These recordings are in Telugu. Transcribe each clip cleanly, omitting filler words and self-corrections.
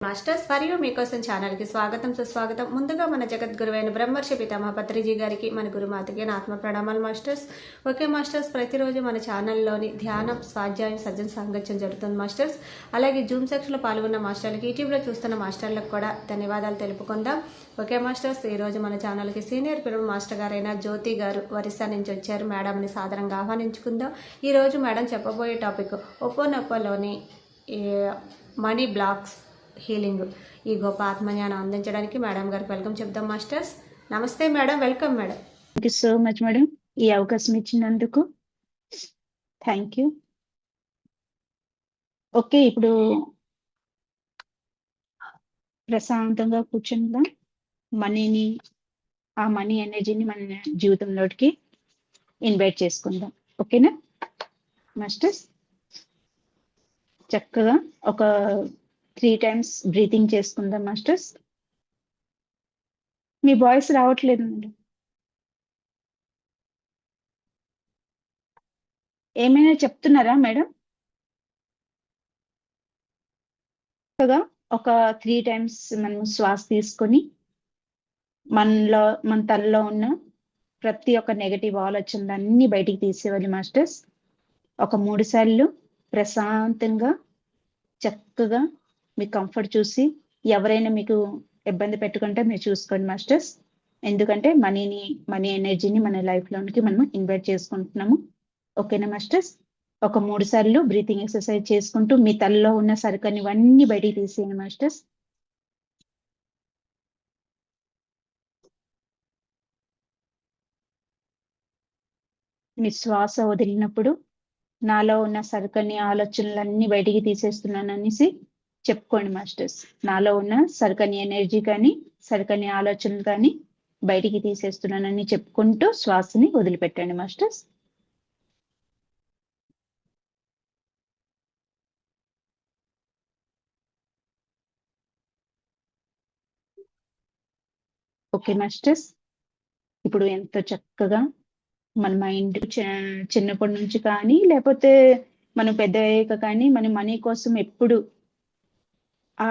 మాస్టర్స్ మరియు మీకోసం ఛానల్కి స్వాగతం సుస్వాగతం. ముందుగా మన జగద్గురువైన బ్రహ్మర్షి పితామహ పత్రిజీ గారికి, మన గురుమాతకి నా ఆత్మ ప్రణామాలు మాస్టర్స్. ఓకే మాస్టర్స్, ప్రతిరోజు మన ఛానల్లోని ధ్యానం, స్వాధ్యాయం, సజ్జన సాంగత్యం జరుగుతుంది మాస్టర్స్. అలాగే జూమ్ సెక్షన్లో పాల్గొన్న మాస్టర్లకి, యూట్యూబ్లో చూస్తున్న మాస్టర్లకు కూడా ధన్యవాదాలు తెలుపుకుందాం. ఓకే మాస్టర్స్, ఈరోజు మన ఛానల్కి సీనియర్ పిల్లలు మాస్టర్ గారైన జ్యోతి గారు ఒరిస్సా నుంచి వచ్చారు. మేడంని సాధారణంగా ఆహ్వానించుకుందాం. ఈరోజు మేడం చెప్పబోయే టాపిక్ ఒప్పోనొప్పోలోని మనీ బ్లాక్స్ హీలింగ్, ఈ గొప్ప ఆత్మజ్ఞానం అందించడానికి మేడం గారికి వెల్కమ్ చెప్దాం మాస్టర్స్. నమస్తే madam, welcome madam. Thank you so much madam, ఈ అవకాశం ఇచ్చినందుకు థ్యాంక్ యూ. ఓకే, ఇప్పుడు ప్రశాంతంగా కూర్చుందాం. మనీని, ఆ మనీ ఎనర్జీని మన జీవితంలోకి ఇన్వైట్ చేసుకుందాం. ఓకేనా మాస్టర్స్? చక్కగా ఒక 3 times బ్రీతింగ్ చేసుకుందాం మాస్టర్స్. మీ వాయిస్ రావట్లేదు మేడం, ఏమైనా చెప్తున్నారా మేడం? చక్కగా ఒక 3 times మనం శ్వాస తీసుకొని మన తలలో ఉన్న ప్రతి ఒక్క నెగటివ్ ఆలోచనలన్నీ బయటికి తీసేవాలి మాస్టర్స్. ఒక 3 సార్లు ప్రశాంతంగా చక్కగా మీ కంఫర్ట్ చూసి, ఎవరైనా మీకు ఇబ్బంది పెట్టుకుంటే మీరు చూసుకోండి మాస్టర్స్. ఎందుకంటే మనీ ఎనర్జీని మన లైఫ్లోనికి మనం ఇన్వైట్ చేసుకుంటున్నాము. ఓకేనా మాస్టర్స్? ఒక 3 సార్లు బ్రీతింగ్ ఎక్సర్సైజ్ చేసుకుంటూ మీ తలలో ఉన్న సరుకనివన్నీ బయటికి తీసేయండి మాస్టర్స్. మీ శ్వాస వదిలినప్పుడు నాలో ఉన్న సరుకని ఆలోచనలన్నీ బయటికి తీసేస్తున్నాను అనేసి చెప్పుకోండి మాస్టర్స్. నాలో ఉన్న సరుకని ఎనర్జీ కానీ, సరుకని ఆలోచనలు కానీ బయటికి తీసేస్తున్నానని చెప్పుకుంటూ శ్వాసని వదిలిపెట్టండి మాస్టర్స్. ఓకే మాస్టర్స్, ఇప్పుడు ఎంతో చక్కగా మన మైండ్ చిన్నప్పటి నుంచి కానీ, లేకపోతే మనం పెద్ద అయ్యాక కానీ, మన మనీ కోసం ఎప్పుడు ఆ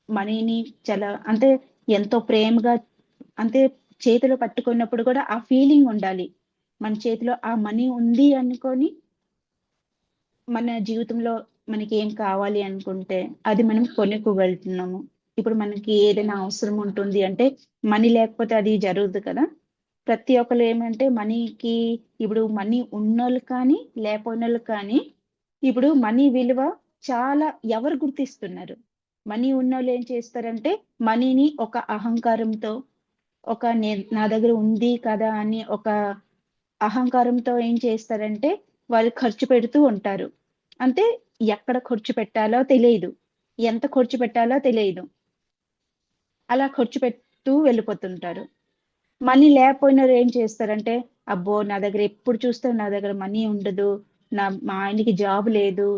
మనీని చాలా అంటే ఎంతో ప్రేమగా, అంటే చేతిలో పట్టుకున్నప్పుడు కూడా ఆ ఫీలింగ్ ఉండాలి. మన చేతిలో ఆ మనీ ఉంది అనుకొని మన జీవితంలో మనకి ఏం కావాలి అనుకుంటే అది మనం కొనుక్కోగలుగుతున్నాము. ఇప్పుడు మనకి ఏదైనా అవసరం ఉంటుంది అంటే మనీ లేకపోతే అది జరగదు కదా. ప్రతి ఒక్కరు ఏమంటే మనీకి, ఇప్పుడు మనీ ఉన్నోళ్ళు కానీ లేకపోయినోళ్ళు కానీ ఇప్పుడు మనీ విలువ చాలా ఎవరు గుర్తిస్తున్నారు. మనీ ఉన్నోళ్ళు ఏం చేస్తారంటే మనీని ఒక అహంకారంతో, ఒక నా దగ్గర ఉంది కదా అని ఒక అహంకారంతో ఏం చేస్తారంటే వాళ్ళు ఖర్చు పెడుతూ ఉంటారు. అంటే ఎక్కడ ఖర్చు పెట్టాలో తెలియదు, ఎంత ఖర్చు పెట్టాలో తెలియదు, అలా ఖర్చు పెడుతూ వెళ్ళిపోతుంటారు. మనీ లేకపోయినా ఏం చేస్తారంటే అబ్బో నా దగ్గర ఎప్పుడు చూస్తే నా దగ్గర మనీ ఉండదు, మా ఆయనకి జాబ్ లేదు,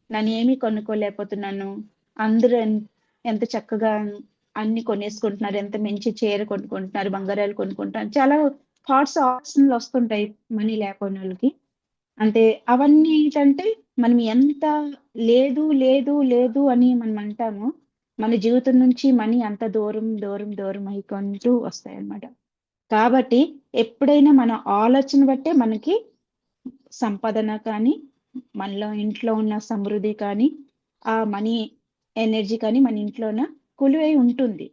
నన్ను ఏమీ కొనుక్కోలేకపోతున్నాను, అందరూ ఎంత చక్కగా అన్ని కొనేసుకుంటున్నారు, ఎంత మంచి చీర కొనుక్కుంటున్నారు, బంగారాలు కొనుక్కుంటున్నారు, చాలా థాట్స్ ఆలోచనలు వస్తుంటాయి మనీ లేకపోయిన వాళ్ళకి. అంటే అవన్నీ ఏంటంటే మనం ఎంత లేదు లేదు లేదు అని మనం అంటామో మన జీవితం నుంచి మనీ అంత దూరం దూరం దూరం అయికుంటూ వస్తాయి అన్నమాట. కాబట్టి ఎప్పుడైనా మన ఆలోచన బట్టే మనకి సంపాదన కానీ, మనలో ఇంట్లో ఉన్న సమృద్ధి కానీ, ఆ మనీ ఎనర్జీ కానీ మన ఇంట్లోన కొలువై ఉంటుంది.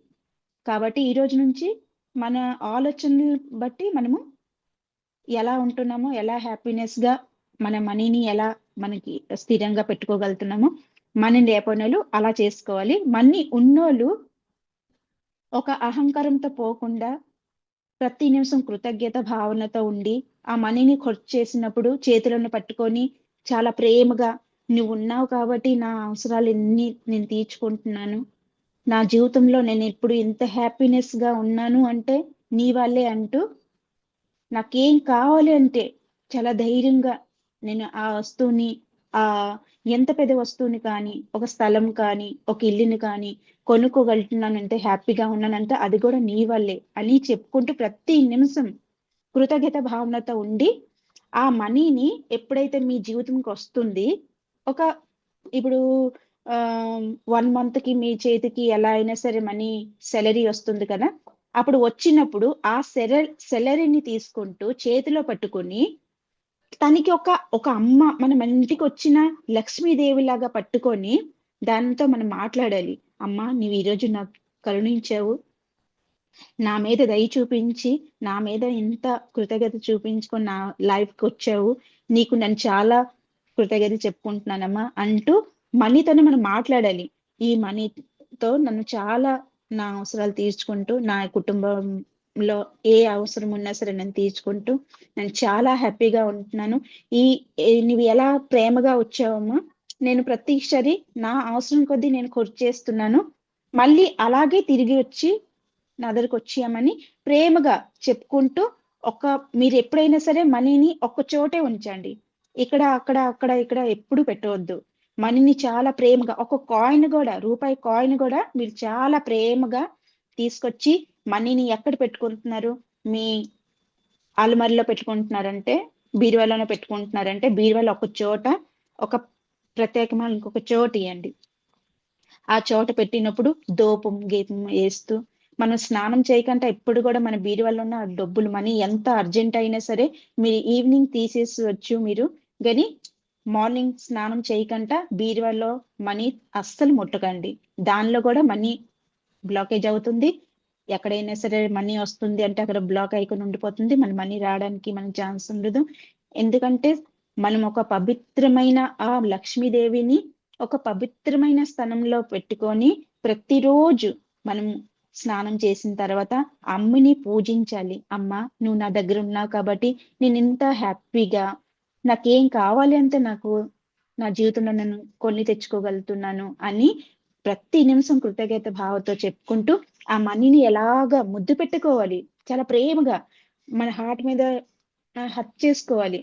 కాబట్టి ఈ రోజు నుంచి మన ఆలోచనలు బట్టి మనము ఎలా ఉంటున్నామో, ఎలా హ్యాపీనెస్గా మన మనీని ఎలా మనకి స్థిరంగా పెట్టుకోగలుగుతున్నామో, మనీ లేకపోయినోళ్ళు అలా చేసుకోవాలి. మనీ ఉన్నోళ్ళు ఒక అహంకారంతో పోకుండా ప్రతి నిమిషం కృతజ్ఞత భావనతో ఉండి, ఆ మనీని ఖర్చు చేసినప్పుడు చేతులను పట్టుకొని చాలా ప్రేమగా, నువ్వు ఉన్నావు కాబట్టి నా అవసరాలు ఎన్ని నేను తీర్చుకుంటున్నాను, నా జీవితంలో నేను ఇప్పుడు ఇంత హ్యాపీనెస్గా ఉన్నాను అంటే నీ వల్లే అంటూ, నాకేం కావాలి అంటే చాలా ధైర్యంగా నేను ఆ వస్తువుని, ఆ ఎంత పెద్ద వస్తువుని కానీ, ఒక స్థలం కానీ, ఒక ఇల్లుని కానీ కొనుక్కోగలుగుతున్నానంటే, హ్యాపీగా ఉన్నానంటే అది కూడా నీ వల్లే అని చెప్పుకుంటూ ప్రతి నిమిషం కృతజ్ఞత భావనతో ఉండి, ఆ మనీని ఎప్పుడైతే మీ జీవితంకి వస్తుంది, ఒక ఇప్పుడు 1 month కి మీ చేతికి ఎలా అయినా సరే మనీ సాలరీ వస్తుంది కదా. అప్పుడు వచ్చినప్పుడు ఆ సాలరీని తీసుకుంటూ చేతిలో పట్టుకొని తనకి ఒక అమ్మ మన ఇంటికి వచ్చిన లక్ష్మీదేవి లాగా పట్టుకొని దానితో మనం మాట్లాడాలి. అమ్మా, నీవు ఈరోజు నాకు కరుణించావు, నా మీద దయ చూపించి, నా మీద ఇంత కృతజ్ఞత చూపించుకొని నా లైఫ్కి వచ్చావు, నీకు నేను చాలా కృతజ్ఞత చెప్పుకుంటున్నానమ్మా అంటూ మనీతోనే మనం మాట్లాడాలి. ఈ మనీతో నన్ను చాలా నా అవసరాలు తీర్చుకుంటూ, నా కుటుంబంలో ఏ అవసరం ఉన్నా సరే నేను తీర్చుకుంటూ నేను చాలా హ్యాపీగా ఉంటున్నాను. నువ్వు ఎలా ప్రేమగా వచ్చావమ్మా, నేను ప్రతిసారి నా అవసరం కొద్దీ నేను ఖర్చు చేస్తున్నాను, మళ్ళీ అలాగే తిరిగి వచ్చి నా దగ్గరకు వచ్చామని ప్రేమగా చెప్పుకుంటూ, మీరు ఎప్పుడైనా సరే మనీని ఒక్క చోటే ఉంచండి. ఇక్కడ అక్కడ అక్కడ ఇక్కడ ఎప్పుడు పెట్టవద్దు. మనీని చాలా ప్రేమగా, ఒక కాయిన్ కూడా, రూపాయి కాయిన్ కూడా మీరు చాలా ప్రేమగా తీసుకొచ్చి మనీని ఎక్కడ పెట్టుకుంటున్నారు? మీ అలమరిలో పెట్టుకుంటున్నారంటే, బీరువాలోనే పెట్టుకుంటున్నారంటే బీరువాలో ఒక చోట, ఒక ప్రత్యేకమైన ఇంకొక చోట ఇవ్వండి. ఆ చోట పెట్టినప్పుడు దూపం గీపం వేస్తూ, మనం స్నానం చేయకుండా ఎప్పుడు కూడా మన బీరువాలో ఉన్న డబ్బులు మనీ ఎంత అర్జెంట్ అయినా సరే మీరు ఈవినింగ్ తీసేసవచ్చు మీరు, కానీ మార్నింగ్ స్నానం చేయకుండా బీరువాలో మనీ అస్సలు ముట్టకండి. దానిలో కూడా మనీ బ్లాకేజ్ అవుతుంది. ఎక్కడైనా సరే మనీ వస్తుంది అంటే అక్కడ బ్లాక్ అయికొని ఉండిపోతుంది. మన మనీ రావడానికి మన ఛాన్స్ ఉండదు. ఎందుకంటే మనం ఒక పవిత్రమైన ఆ లక్ష్మీదేవిని ఒక పవిత్రమైన స్థానంలో పెట్టుకొని ప్రతిరోజు మనం స్నానం చేసిన తర్వాత అమ్మని పూజించాలి. అమ్మ, నువ్వు నా దగ్గర ఉన్నావు కాబట్టి నేను ఇంత హ్యాపీగా, నాకేం కావాలి అంటే నాకు నా జీవితంలో నేను కొన్ని తెచ్చుకోగలుగుతున్నాను అని ప్రతి నిమిషం కృతజ్ఞత భావంతో చెప్పుకుంటూ ఆ మనీని ఎలాగా ముద్దు పెట్టుకోవాలి, చాలా ప్రేమగా మన హార్ట్ మీద హక్ చేసుకోవాలి.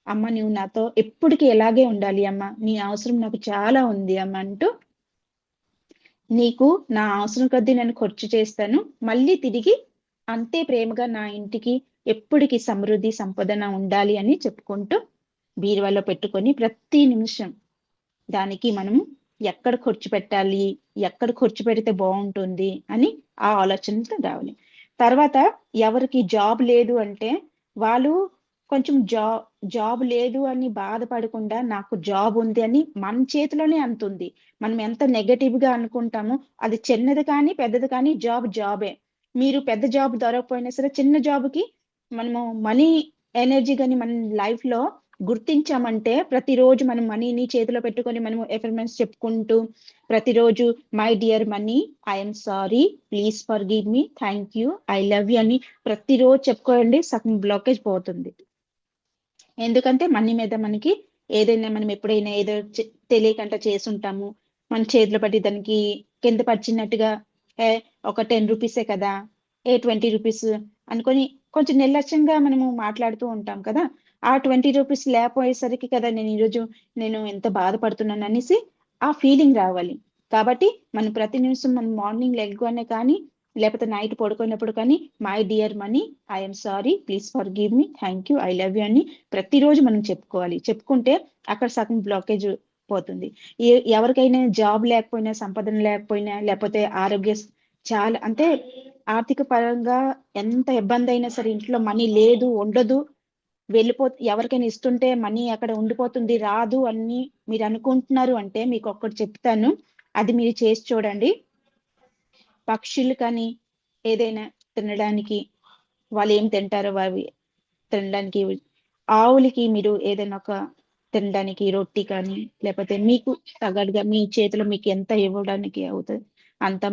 అమ్మ, నువ్వు నాతో ఎప్పటికీ ఎలాగే ఉండాలి అమ్మ, నీ అవసరం నాకు చాలా ఉంది అమ్మ అంటూ, నీకు నా అవసరం కొద్దీ నేను ఖర్చు చేస్తాను, మళ్ళీ తిరిగి అంతే ప్రేమగా నా ఇంటికి ఎప్పటికీ సమృద్ధి సంపదన ఉండాలి అని చెప్పుకుంటూ బీరువాలో పెట్టుకొని ప్రతి నిమిషం దానికి మనం ఎక్కడ ఖర్చు పెట్టాలి, ఎక్కడ ఖర్చు పెడితే బాగుంటుంది అని ఆ ఆలోచనతో రావాలి. తర్వాత ఎవరికి జాబ్ లేదు అంటే వాళ్ళు కొంచెం జాబ్ లేదు అని బాధపడకుండా నాకు జాబ్ ఉంది అని మన చేతిలోనే అంతుంది. మనం ఎంత నెగటివ్ గా అనుకుంటామో, అది చిన్నది కానీ పెద్దది కానీ జాబే. మీరు పెద్ద జాబ్ దొరకకపోయినా సరే చిన్న జాబ్ కి మనము మనీ ఎనర్జీ కానీ మన లైఫ్ లో గుర్తించామంటే ప్రతిరోజు మనం మనీని చేతిలో పెట్టుకొని మనము ఎఫర్మెన్స్ చెప్పుకుంటూ ప్రతిరోజు my dear money, I'm sorry, please for give me, thank you, I love you అని ప్రతిరోజు చెప్పుకోండి. సగం బ్లాకేజ్ పోతుంది. ఎందుకంటే మనీ మీద మనకి ఏదైనా మనం ఎప్పుడైనా ఏదో తెలియకుండా చేసుంటాము, మన చేతిలో పట్టి దానికి కింద పడిచినట్టుగా ఒక 10 రూపీసే కదా, 20 రూపీస్ అనుకొని కొంచెం నిర్లక్ష్యంగా మనము మాట్లాడుతూ ఉంటాం కదా. ఆ 20 రూపీస్ లేకపోయేసరికి కదా నేను ఎంత బాధపడుతున్నాను అనేసి ఆ ఫీలింగ్ రావాలి. కాబట్టి మనం ప్రతి నిమిషం మనం మార్నింగ్ లెగ్గానే కానీ లేకపోతే నైట్ పడుకున్నప్పుడు కానీ my dear money, I'm sorry, please for give me, thank you, I love you అని ప్రతిరోజు మనం చెప్పుకోవాలి. చెప్పుకుంటే అక్కడ సగం బ్లాకేజ్ పోతుంది. ఎవరికైనా జాబ్ లేకపోయినా, సంపాదన లేకపోయినా, లేకపోతే ఆరోగ్య చాలా అంటే ఆర్థిక పరంగా ఎంత ఇబ్బంది అయినా సరే, ఇంట్లో మనీ లేదు, ఉండదు, ఎవరికైనా ఇస్తుంటే మనీ అక్కడ ఉండిపోతుంది, రాదు అని మీరు అనుకుంటున్నారు అంటే మీకు ఒక్కటి చెప్తాను, అది మీరు చేసి చూడండి. పక్షులు కానీ ఏదైనా తినడానికి వాళ్ళు ఏం తింటారో అవి తినడానికి, ఆవులకి మీరు ఏదైనా ఒక తినడానికి రొట్టి కానీ లేకపోతే మీకు తగ్గట్టుగా మీ చేతిలో మీకు ఎంత ఇవ్వడానికి అవుతుంది అంత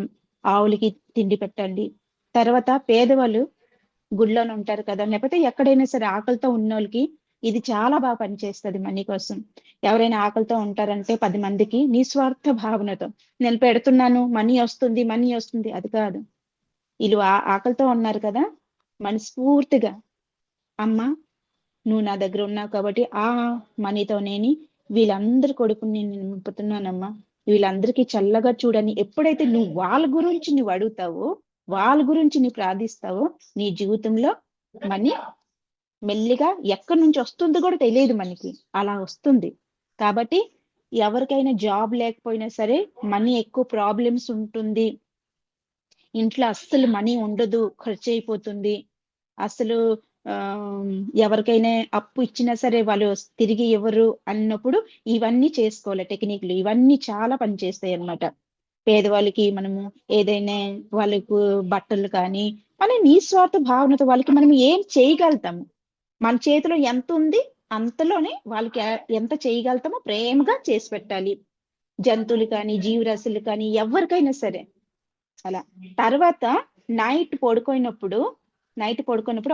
ఆవులకి తిండి పెట్టండి. తర్వాత పేదవాళ్ళు గుడిలోనే ఉంటారు కదా, లేకపోతే ఎక్కడైనా సరే ఆకలితో ఉన్నోళ్ళకి ఇది చాలా బాగా పనిచేస్తుంది మనీ కోసం. ఎవరైనా ఆకలితో ఉంటారంటే 10 మందికి నిస్వార్థ భావనతో నేను పెడుతున్నాను, మనీ వస్తుంది అది కాదు. వీళ్ళు ఆకలితో ఉన్నారు కదా, మనస్ఫూర్తిగా అమ్మ, నువ్వు నా దగ్గర ఉన్నావు కాబట్టి ఆ మనీతో వీళ్ళందరి కొడుకుని నేను నింపుతున్నానమ్మా, వీళ్ళందరికీ చల్లగా చూడని ఎప్పుడైతే నువ్వు వాళ్ళ గురించి నువ్వు అడుగుతావో, వాళ్ళ గురించి నువ్వు ప్రార్థిస్తావో, నీ జీవితంలో మనీ మెల్లిగా ఎక్కడి నుంచి వస్తుందో కూడా తెలియదు మనకి, అలా వస్తుంది. కాబట్టి ఎవరికైనా జాబ్ లేకపోయినా సరే మనీ ఎక్కువ ప్రాబ్లమ్స్ ఉంటుంది, ఇంట్లో అస్సలు మనీ ఉండదు, ఖర్చు అయిపోతుంది, అసలు ఆ ఎవరికైనా అప్పు ఇచ్చినా సరే వాళ్ళు తిరిగి ఇవ్వరు అన్నప్పుడు ఇవన్నీ చేసుకోవాలి. టెక్నిక్లు ఇవన్నీ చాలా పనిచేస్తాయి అన్నమాట. పేదవాళ్ళకి మనము ఏదైనా వాళ్ళకు బట్టలు కానీ మన నిస్వార్థ భావనతో వాళ్ళకి మనం ఏం చేయగలుగుతాము, మన చేతిలో ఎంత ఉంది అంతలోనే వాళ్ళకి ఎంత చేయగలుగుతామో ప్రేమగా చేసి పెట్టాలి. జంతువులు కానీ జీవరాశులు కానీ ఎవరికైనా సరే అలా. తర్వాత నైట్ పడుకోయినప్పుడు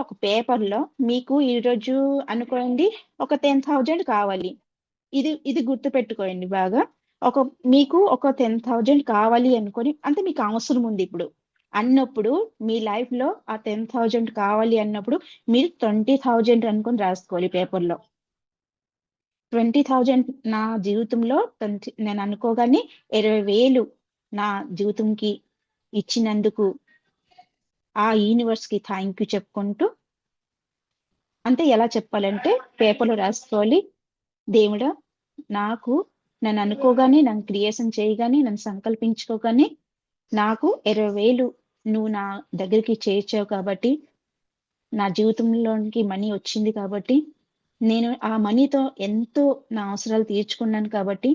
ఒక పేపర్ లో మీకు ఈ రోజు అనుకోండి ఒక 10,000 కావాలి. ఇది గుర్తు పెట్టుకోండి బాగా. మీకు ఒక 10,000 కావాలి అనుకొని, అంటే మీకు అవసరం ఉంది ఇప్పుడు అన్నప్పుడు, మీ లైఫ్ లో ఆ 10,000 కావాలి అన్నప్పుడు మీరు 20,000 అనుకొని రాసుకోవాలి పేపర్ లో. 20,000 నా జీవితంలో నేను అనుకోగానే 20,000 నా జీవితంకి ఇచ్చినందుకు ఆ యూనివర్స్ కి థ్యాంక్ యూ చెప్పుకుంటూ, అంటే ఎలా చెప్పాలంటే పేపర్లో రాసుకోవాలి. దేవుడా, నాకు నన్ను అనుకోగానే, నన్ను క్రియేషన్ చేయగానే, నన్ను సంకల్పించుకోగానే నాకు 20,000 నువ్వు నా దగ్గరికి చేర్చావు కాబట్టి, నా జీవితంలోనికి మనీ వచ్చింది కాబట్టి, నేను ఆ మనీతో ఎంతో నా అవసరాలు తీర్చుకున్నాను కాబట్టి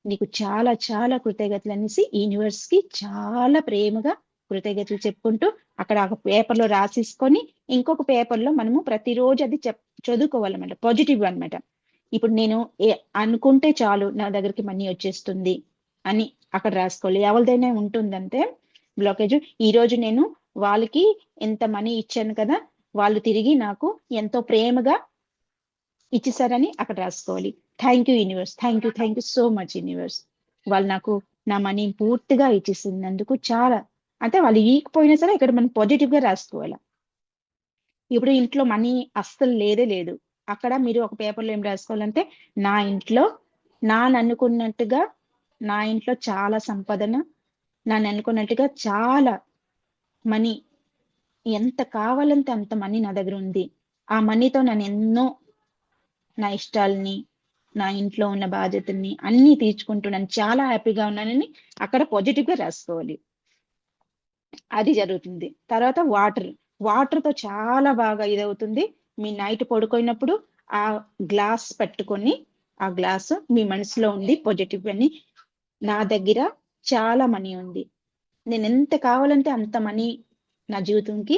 నీకు చాలా చాలా కృతజ్ఞతలు అనేసి యూనివర్స్ కి చాలా ప్రేమగా కృతజ్ఞతలు చెప్పుకుంటూ అక్కడ ఒక పేపర్ లో రాసేసుకొని, ఇంకొక పేపర్ లో మనము ప్రతిరోజు అది చదువుకోవాలన్నమాట. పాజిటివ్ అన్నమాట. ఇప్పుడు నేను అనుకుంటే చాలు నా దగ్గరికి మనీ వచ్చేస్తుంది అని అక్కడ రాసుకోవాలి. ఎవరిదైనా ఉంటుందంటే బ్లాకేజ్, ఈ రోజు నేను వాళ్ళకి ఎంత మనీ ఇచ్చాను కదా, వాళ్ళు తిరిగి నాకు ఎంతో ప్రేమగా ఇచ్చేసారని అక్కడ రాసుకోవాలి. Thank you universe, thank you so much universe, వాళ్ళు నాకు నా మనీ పూర్తిగా ఇచ్చేసినందుకు చాలా. అంటే వాళ్ళు ఈకపోయినా సరే ఇక్కడ మనం పాజిటివ్ గా రాసుకోవాలి. ఇప్పుడు ఇంట్లో మనీ అస్సలు లేదే లేదు, అక్కడ మీరు ఒక పేపర్లో ఏం రాసుకోవాలంటే, నా ఇంట్లో నాన్న అనుకున్నట్టుగా, నా ఇంట్లో చాలా సంపదన, నన్ను అనుకున్నట్టుగా చాలా మనీ, ఎంత కావాలంటే అంత మనీ నా దగ్గర ఉంది. ఆ మనీతో నేను ఎన్నో నా ఇష్టాలని, నా ఇంట్లో ఉన్న బాధ్యతల్ని అన్ని తీర్చుకుంటున్నాను, చాలా హ్యాపీగా ఉన్నానని అక్కడ పాజిటివ్ గా రాసుకోవాలి. అది జరుగుతుంది. తర్వాత వాటర్ తో చాలా బాగా ఇదవుతుంది. మీ నైట్ పడుకోయినప్పుడు ఆ గ్లాస్ పెట్టుకొని, ఆ గ్లాస్ మీ మనసులో ఉంది పాజిటివ్ అని, నా దగ్గర చాలా మనీ ఉంది, నేను ఎంత కావాలంటే అంత మనీ నా జీవితంకి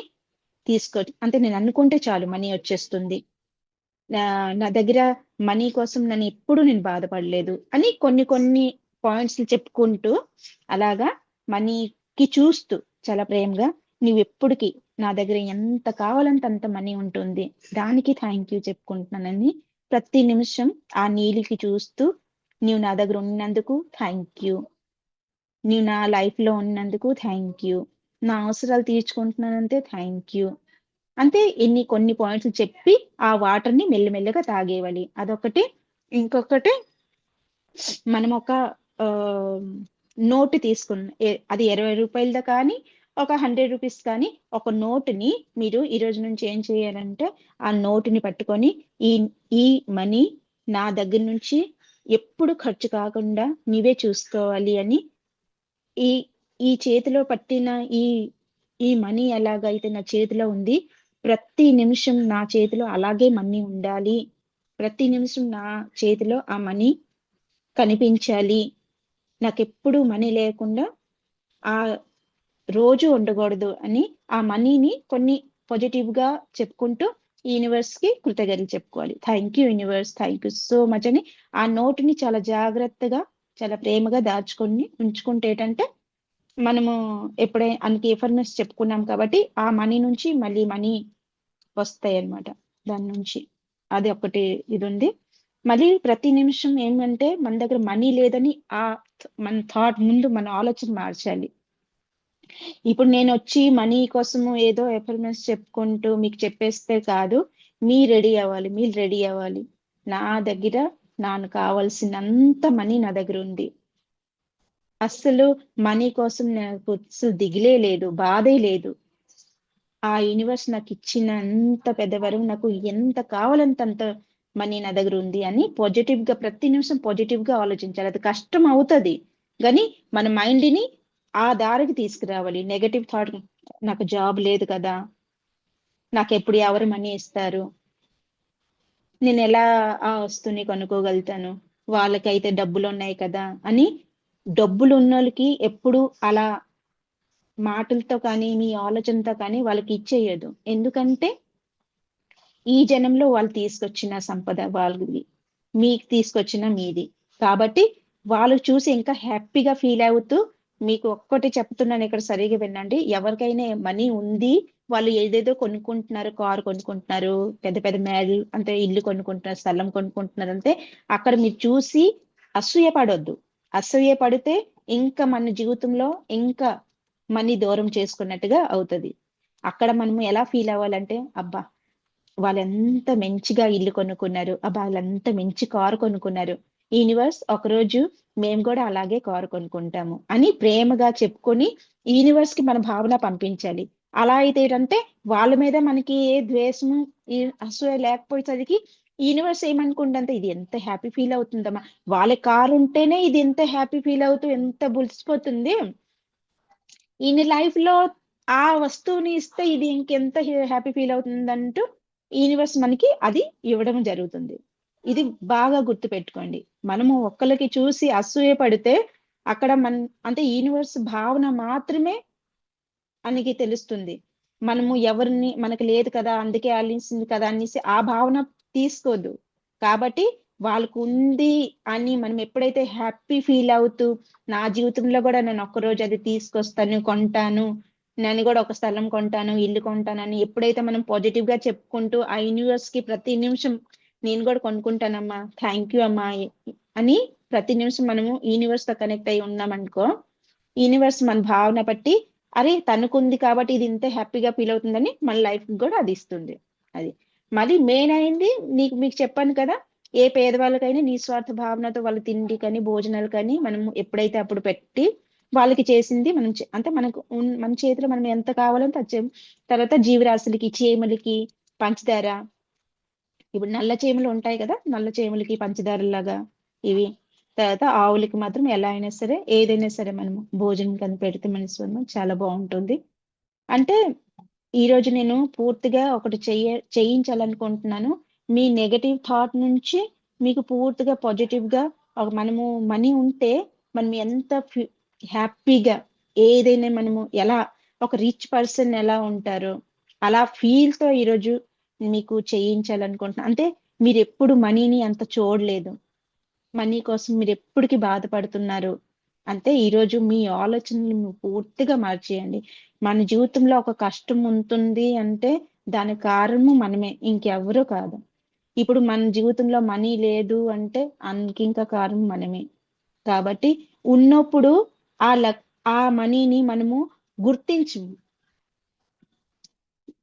అంటే నేను అనుకుంటే చాలు మనీ వచ్చేస్తుంది, నా దగ్గర మనీ కోసం నేను బాధపడలేదు అని కొన్ని పాయింట్స్ చెప్పుకుంటూ, అలాగా మనీకి చూస్తూ చాలా ప్రేమగా, నువ్వు ఎప్పటికీ నా దగ్గర ఎంత కావాలంటే అంత మనీ ఉంటుంది, దానికి థ్యాంక్ యూ చెప్పుకుంటున్నానని ప్రతి నిమిషం ఆ నీలికి చూస్తూ, నీవు నా దగ్గర ఉన్నందుకు థ్యాంక్ యూ, నీవు నా లైఫ్ లో ఉన్నందుకు థ్యాంక్ యూ, నా అవసరాలు తీర్చుకుంటున్నానంటే థ్యాంక్ యూ. అంటే కొన్ని పాయింట్స్ చెప్పి ఆ వాటర్ ని మెల్లమెల్లగా తాగేవాలి. అదొకటి. ఇంకొకటి, మనం ఒక నోటు తీసుకున్న, అది 20 రూపాయలది కానీ ఒక 100 రూపీస్ కానీ, ఒక నోటుని మీరు ఈ రోజు నుంచి ఏం చేయాలంటే, ఆ నోటుని పట్టుకొని ఈ ఈ మనీ నా దగ్గర నుంచి ఎప్పుడు ఖర్చు కాకుండా నీవే చూసుకోవాలి అని, ఈ ఈ చేతిలో పట్టిన ఈ ఈ మనీ ఎలాగైతే నా చేతిలో ఉంది, ప్రతి నిమిషం నా చేతిలో అలాగే మనీ ఉండాలి, ప్రతి నిమిషం నా చేతిలో ఆ మనీ కనిపించాలి, నాకెప్పుడు మనీ లేకుండా ఆ రోజు ఉండకూడదు అని ఆ మనీని కొన్ని పాజిటివ్ గా చెప్పుకుంటూ యూనివర్స్ కి కృతజ్ఞతలు చెప్పుకోవాలి. Thank you universe, thank you so much అని ఆ నోటుని చాలా జాగ్రత్తగా, చాలా ప్రేమగా దాచుకొని ఉంచుకుంటే ఏంటంటే, మనము ఎప్పుడైనా అన్ఫర్నెస్ చెప్పుకున్నాం కాబట్టి ఆ మనీ నుంచి మళ్ళీ మనీ వస్తాయి అన్నమాట. దాని నుంచి అది ఒకటి ఇది ఉంది. మళ్ళీ ప్రతి నిమిషం ఏమంటే, మన దగ్గర మనీ లేదని మన థాట్ ముందు మన ఆలోచన మార్చాలి. ఇప్పుడు నేను వచ్చి మనీ కోసము ఏదో ఎఫర్మెన్స్ చెప్పుకుంటూ మీకు చెప్పేస్తే కాదు, మీరు రెడీ అవ్వాలి. నా దగ్గర నాకు కావాల్సినంత మనీ నా దగ్గర ఉంది, అస్సలు మనీ కోసం నాకు అస్సలు దిగులే లేదు, బాధే లేదు. ఆ యూనివర్స్ నాకు ఇచ్చిన అంత పెద్ద వరం, నాకు ఎంత కావాలంటే అంత మనీ నా దగ్గర ఉంది అని పాజిటివ్ గా ప్రతి నిమిషం పాజిటివ్ గా ఆలోచించాలి. అది కష్టం అవుతుంది, కానీ మన మైండ్ ని ఆ దారికి తీసుకురావాలి. నెగటివ్ థాట్, నాకు జాబ్ లేదు కదా, నాకు ఎప్పుడు ఎవరు మనీ ఇస్తారు, నేను ఎలా ఆ వస్తువుని కొనుక్కోగలుగుతాను, వాళ్ళకైతే డబ్బులు ఉన్నాయి కదా అని డబ్బులు ఉన్న వాళ్ళకి ఎప్పుడు అలా మాటలతో కానీ మీ ఆలోచనతో కానీ వాళ్ళకి ఇచ్చేయదు. ఎందుకంటే ఈ జనంలో వాళ్ళు తీసుకొచ్చిన సంపద వాళ్ళది, మీకు తీసుకొచ్చిన మీది. కాబట్టి వాళ్ళు చూసి ఇంకా హ్యాపీగా ఫీల్ అవుతూ, మీకు ఒక్కటి చెప్తున్నాను ఇక్కడ సరిగా వినండి, ఎవరికైనా మనీ ఉంది, వాళ్ళు ఏదేదో కొనుక్కుంటున్నారు, కారు కొనుక్కుంటున్నారు, పెద్ద పెద్ద మేడలు అంటే ఇల్లు కొనుక్కుంటున్నారు, స్థలం కొనుక్కుంటున్నారు అంటే అక్కడ మీరు చూసి అసూయ పడొద్దు. అసూయ పడితే ఇంకా మన జీవితంలో ఇంకా మనీ దూరం చేసుకున్నట్టుగా అవుతుంది. అక్కడ మనం ఎలా ఫీల్ అవ్వాలంటే, అబ్బా వాళ్ళు ఎంత మంచిగా ఇల్లు కొనుక్కున్నారు, అబ్బా వాళ్ళంత మంచి కారు కొనుక్కున్నారు, యూనివర్స్ ఒకరోజు మేము కూడా అలాగే కారు కొనుక్కుంటాము అని ప్రేమగా చెప్పుకొని యూనివర్స్ కి మన భావన పంపించాలి. అలా అయితే ఏంటంటే వాళ్ళ మీద మనకి ఏ ద్వేషము ఈ అసూయ లేకపోయేసరికి యూనివర్స్ ఏమనుకుంటుందంటే ఇది ఎంత హ్యాపీ ఫీల్ అవుతుందమ్మా, వాళ్ళ కారు ఉంటేనే ఇది ఎంత హ్యాపీ ఫీల్ అవుతూ ఎంత బులిసిపోతుంది, ఈయన లైఫ్ లో ఆ వస్తువుని ఇస్తే ఇది ఇంకెంత హ్యాపీ ఫీల్ అవుతుందంటూ యూనివర్స్ మనకి అది ఇవ్వడం జరుగుతుంది. ఇది బాగా గుర్తు పెట్టుకోండి. మనము ఒక్కరికి చూసి అసూయ పడితే అక్కడ అంటే యూనివర్స్ భావన మాత్రమే మనకి తెలుస్తుంది. మనము ఎవరిని మనకు లేదు కదా అందుకే అలిసింది కదా అనేసి ఆ భావన తీసుకోదు. కాబట్టి వాళ్ళకు ఉంది అని మనం ఎప్పుడైతే హ్యాపీ ఫీల్ అవుతూ, నా జీవితంలో కూడా నేను ఒక్కరోజు అది తీసుకొస్తాను, కొంటాను, నేను కూడా ఒక స్థలం కొంటాను, ఇల్లు కొంటాను అని ఎప్పుడైతే మనం పాజిటివ్ గా చెప్పుకుంటూ ఆ యూనివర్స్ కి ప్రతి నిమిషం నేను కూడా కొనుక్కుంటానమ్మా, థ్యాంక్ యూ అమ్మా అని ప్రతి నిమిషం మనము యూనివర్స్ తో కనెక్ట్ అయి ఉన్నామనుకో, యూనివర్స్ మన భావన బట్టి అరే తనకుంది కాబట్టి ఇది ఇంత హ్యాపీగా ఫీల్ అవుతుందని మన లైఫ్ కూడా అది ఇస్తుంది. అది మరి మెయిన్ అయింది, మీకు చెప్పాను కదా, ఏ పేదవాళ్ళకైనా నిస్వార్థ భావనతో వాళ్ళ తిండి కానీ భోజనాలు కానీ మనం ఎప్పుడైతే అప్పుడు పెట్టి వాళ్ళకి చేసింది మనం అంటే మనకు మన చేతిలో మనం ఎంత కావాలంటే తర్వాత జీవరాశులకి చీమలకి పంచదార, ఇప్పుడు నల్ల చీమలు ఉంటాయి కదా, నల్ల చీమలకి పంచదారలాగా ఇవి, తర్వాత ఆవులకి మాత్రం ఎలా అయినా సరే ఏదైనా సరే మనము భోజనం కానీ పెడితే మన స్వర్ణం చాలా బాగుంటుంది. అంటే ఈ రోజు నేను పూర్తిగా ఒకటి చేయించాలనుకుంటున్నాను. మీ నెగటివ్ థాట్ నుంచి మీకు పూర్తిగా పాజిటివ్ గా మనము మనీ ఉంటే మనం ఎంత హ్యాపీగా ఏదైనా మనము ఎలా ఒక రిచ్ పర్సన్ ఎలా ఉంటారో అలా ఫీల్ తో ఈరోజు మీకు చేయించాలనుకుంటున్నాను. అంటే మీరు ఎప్పుడు మనీని అంత చూడలేదు, మనీ కోసం మీరు ఎప్పటికీ బాధపడుతున్నారు అంటే ఈరోజు మీ ఆలోచనలు పూర్తిగా మార్చేయండి. మన జీవితంలో ఒక కష్టం ఉంటుంది అంటే దానికి కారణము మనమే, ఇంకెవరూ కాదు. ఇప్పుడు మన జీవితంలో మనీ లేదు అంటే ఇంకా కారణం మనమే. కాబట్టి ఉన్నప్పుడు ఆ ఆ మనీని మనము గుర్తించు,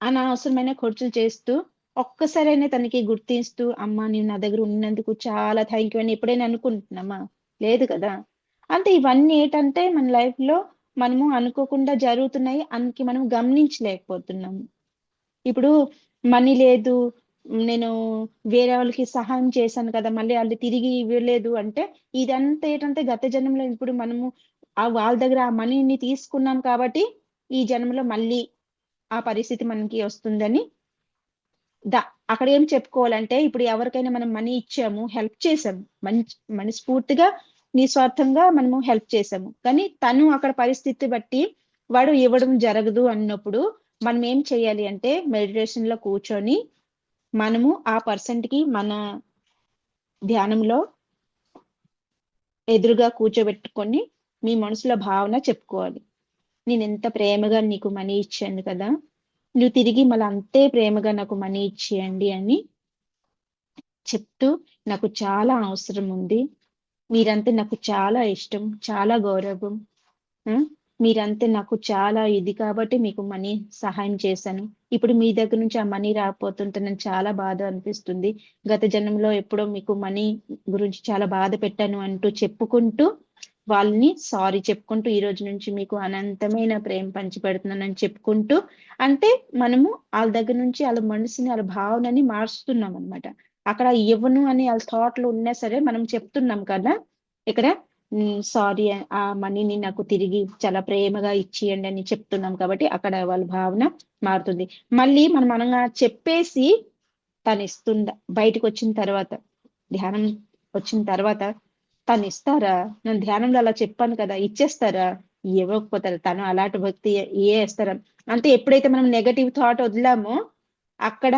అనవసరమైన ఖర్చులు చేస్తూ ఒక్కసారైనా తనకి గుర్తిస్తూ అమ్మా నీవు నా దగ్గర ఉన్నందుకు చాలా థ్యాంక్ యూ అని ఎప్పుడైనా అనుకుంటున్నామా? లేదు కదా. అంటే ఇవన్నీ ఏంటంటే మన లైఫ్ లో మనము అనుకోకుండా జరుగుతున్నాయి, అందుకే మనం గమనించలేకపోతున్నాము. ఇప్పుడు మనీ లేదు, నేను వేరే వాళ్ళకి సహాయం చేశాను కదా మళ్ళీ వాళ్ళు తిరిగి ఇవ్వలేదు అంటే ఇదంతా ఏంటంటే గత జన్మలో ఇప్పుడు మనము ఆ వాళ్ళ దగ్గర ఆ మనీని తీసుకున్నాం కాబట్టి ఈ జన్మలో మళ్ళీ ఆ పరిస్థితి మనకి వస్తుందని అక్కడ ఏం చెప్పుకోవాలంటే, ఇప్పుడు ఎవరికైనా మనం మనీ ఇచ్చాము, హెల్ప్ చేసాము, మనస్ఫూర్తిగా నిస్వార్థంగా మనము హెల్ప్ చేసాము, కానీ తను అక్కడ పరిస్థితి బట్టి వాడు ఇవ్వడం జరగదు అన్నప్పుడు మనం ఏం చేయాలి అంటే మెడిటేషన్ లో కూర్చొని మనము ఆ పర్సన్ కి మన ధ్యానంలో ఎదురుగా కూర్చోబెట్టుకొని మీ మనసులో భావన చెప్పుకోవాలి. నేను ఎంత ప్రేమగా నీకు మనీ ఇచ్చాను కదా, నువ్వు తిరిగి మళ్ళీ అంతే ప్రేమగా నాకు మనీ ఇచ్చేయండి అని చెప్తూ, నాకు చాలా అవసరం ఉంది, మీరంటే నాకు చాలా ఇష్టం, చాలా గౌరవం, మీరంటే నాకు చాలా ఇది కాబట్టి మీకు మనీ సహాయం చేశాను, ఇప్పుడు మీ దగ్గర నుంచి ఆ మనీ రాకపోతుంటే నాకు చాలా బాధ అనిపిస్తుంది, గత జన్మలో ఎప్పుడో మీకు మనీ గురించి చాలా బాధ పెట్టాను అంటూ చెప్పుకుంటూ వాళ్ళని సారీ చెప్పుకుంటూ ఈ రోజు నుంచి మీకు అనంతమైన ప్రేమ పంచి పెడుతున్నానని చెప్పుకుంటూ, అంటే మనము వాళ్ళ దగ్గర నుంచి వాళ్ళ మనసుని వాళ్ళ భావనని మార్చుతున్నాం అనమాట. అక్కడ ఇవ్వను అని వాళ్ళ థాట్లు ఉన్నా సరే మనం చెప్తున్నాం కదా ఇక్కడ, సారీ ఆ మనీని నాకు తిరిగి చాలా ప్రేమగా ఇచ్చేయండి అని చెప్తున్నాం కాబట్టి అక్కడ వాళ్ళ భావన మారుతుంది. మళ్ళీ మనం అనంగా చెప్పేసి తను ఇస్తుందా బయటకు వచ్చిన తర్వాత, ధ్యానం వచ్చిన తర్వాత తను ఇస్తారా? నేను ధ్యానంలో అలా చెప్పాను కదా, ఇచ్చేస్తారా? ఇవ్వకపోతారు. తను అలాంటి వ్యక్తి ఇస్తారా? అంటే ఎప్పుడైతే మనం నెగటివ్ థాట్ వదిలామో అక్కడ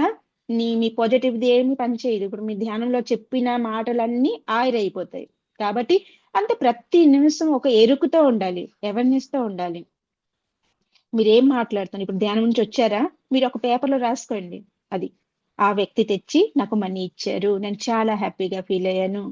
మీ పాజిటివ్ది ఏమి పనిచేయదు. ఇప్పుడు మీ ధ్యానంలో చెప్పిన మాటలన్నీ ఆవిరైపోతాయి. కాబట్టి అంటే ప్రతి నిమిషం ఒక ఎరుకుతో ఉండాలి, అవేర్నెస్ తో ఉండాలి. మీరు ఏం మాట్లాడుతున్నారు, ఇప్పుడు ధ్యానం నుంచి వచ్చారా, మీరు ఒక పేపర్లో రాసుకోండి. అది ఆ వ్యక్తి తెచ్చి నాకు మనీ ఇచ్చారు, నేను చాలా హ్యాపీగా ఫీల్ అయ్యాను,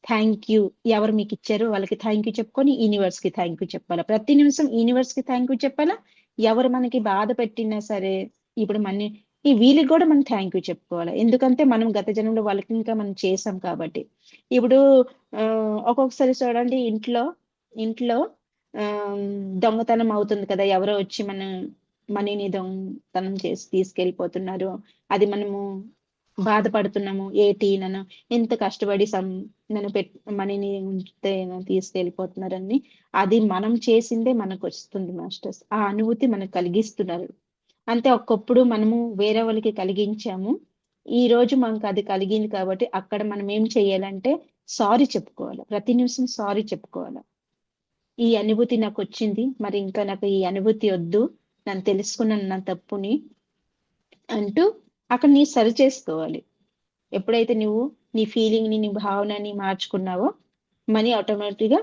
థ్యాంక్ యూ. ఎవరు మీకు ఇచ్చారు వాళ్ళకి థ్యాంక్ యూ చెప్పుకొని యూనివర్స్ కి థ్యాంక్ యూ చెప్పాలా. ప్రతి నిమిషం యూనివర్స్ కి థ్యాంక్ యూ చెప్పాలా. ఎవరు మనకి బాధ పెట్టినా సరే ఇప్పుడు మన ఈ వీళ్ళకి కూడా మనం థ్యాంక్ యూ చెప్పుకోవాలి. ఎందుకంటే మనం గత జన్మలో వాళ్ళకి ఇంకా మనం చేసాం కాబట్టి. ఇప్పుడు ఆ ఒక్కొక్కసారి చూడండి ఇంట్లో ఇంట్లో ఆ దొంగతనం అవుతుంది కదా, ఎవరో వచ్చి మన మనీని దొంగతనం చేసి తీసుకెళ్ళిపోతున్నారు. అది మనము బాధపడుతున్నాము, నన్ను ఎంత కష్టపడి నన్ను మనీని ఉంచితే తీసుకెళ్ళిపోతున్నారని. అది మనం చేసిందే మనకు వస్తుంది మాస్టర్స్, ఆ అనుభూతి మనకు కలిగిస్తున్నారు. అంతే ఒకప్పుడు మనము వేరే వాళ్ళకి కలిగించాము, ఈ రోజు మనకు అది కలిగింది కాబట్టి అక్కడ మనం ఏం చెయ్యాలంటే సారీ చెప్పుకోవాలి. ప్రతి నిమిషం సారీ చెప్పుకోవాలి. ఈ అనుభూతి నాకు వచ్చింది, మరి ఇంకా నాకు ఈ అనుభూతి వద్దు, నేను తెలుసుకున్నాను నా తప్పుని అంటూ అక్కడ నీ సరి చేసుకోవాలి. ఎప్పుడైతే నువ్వు నీ ఫీలింగ్ ని నీ భావనని మార్చుకున్నావో మనీ ఆటోమేటిక్ గా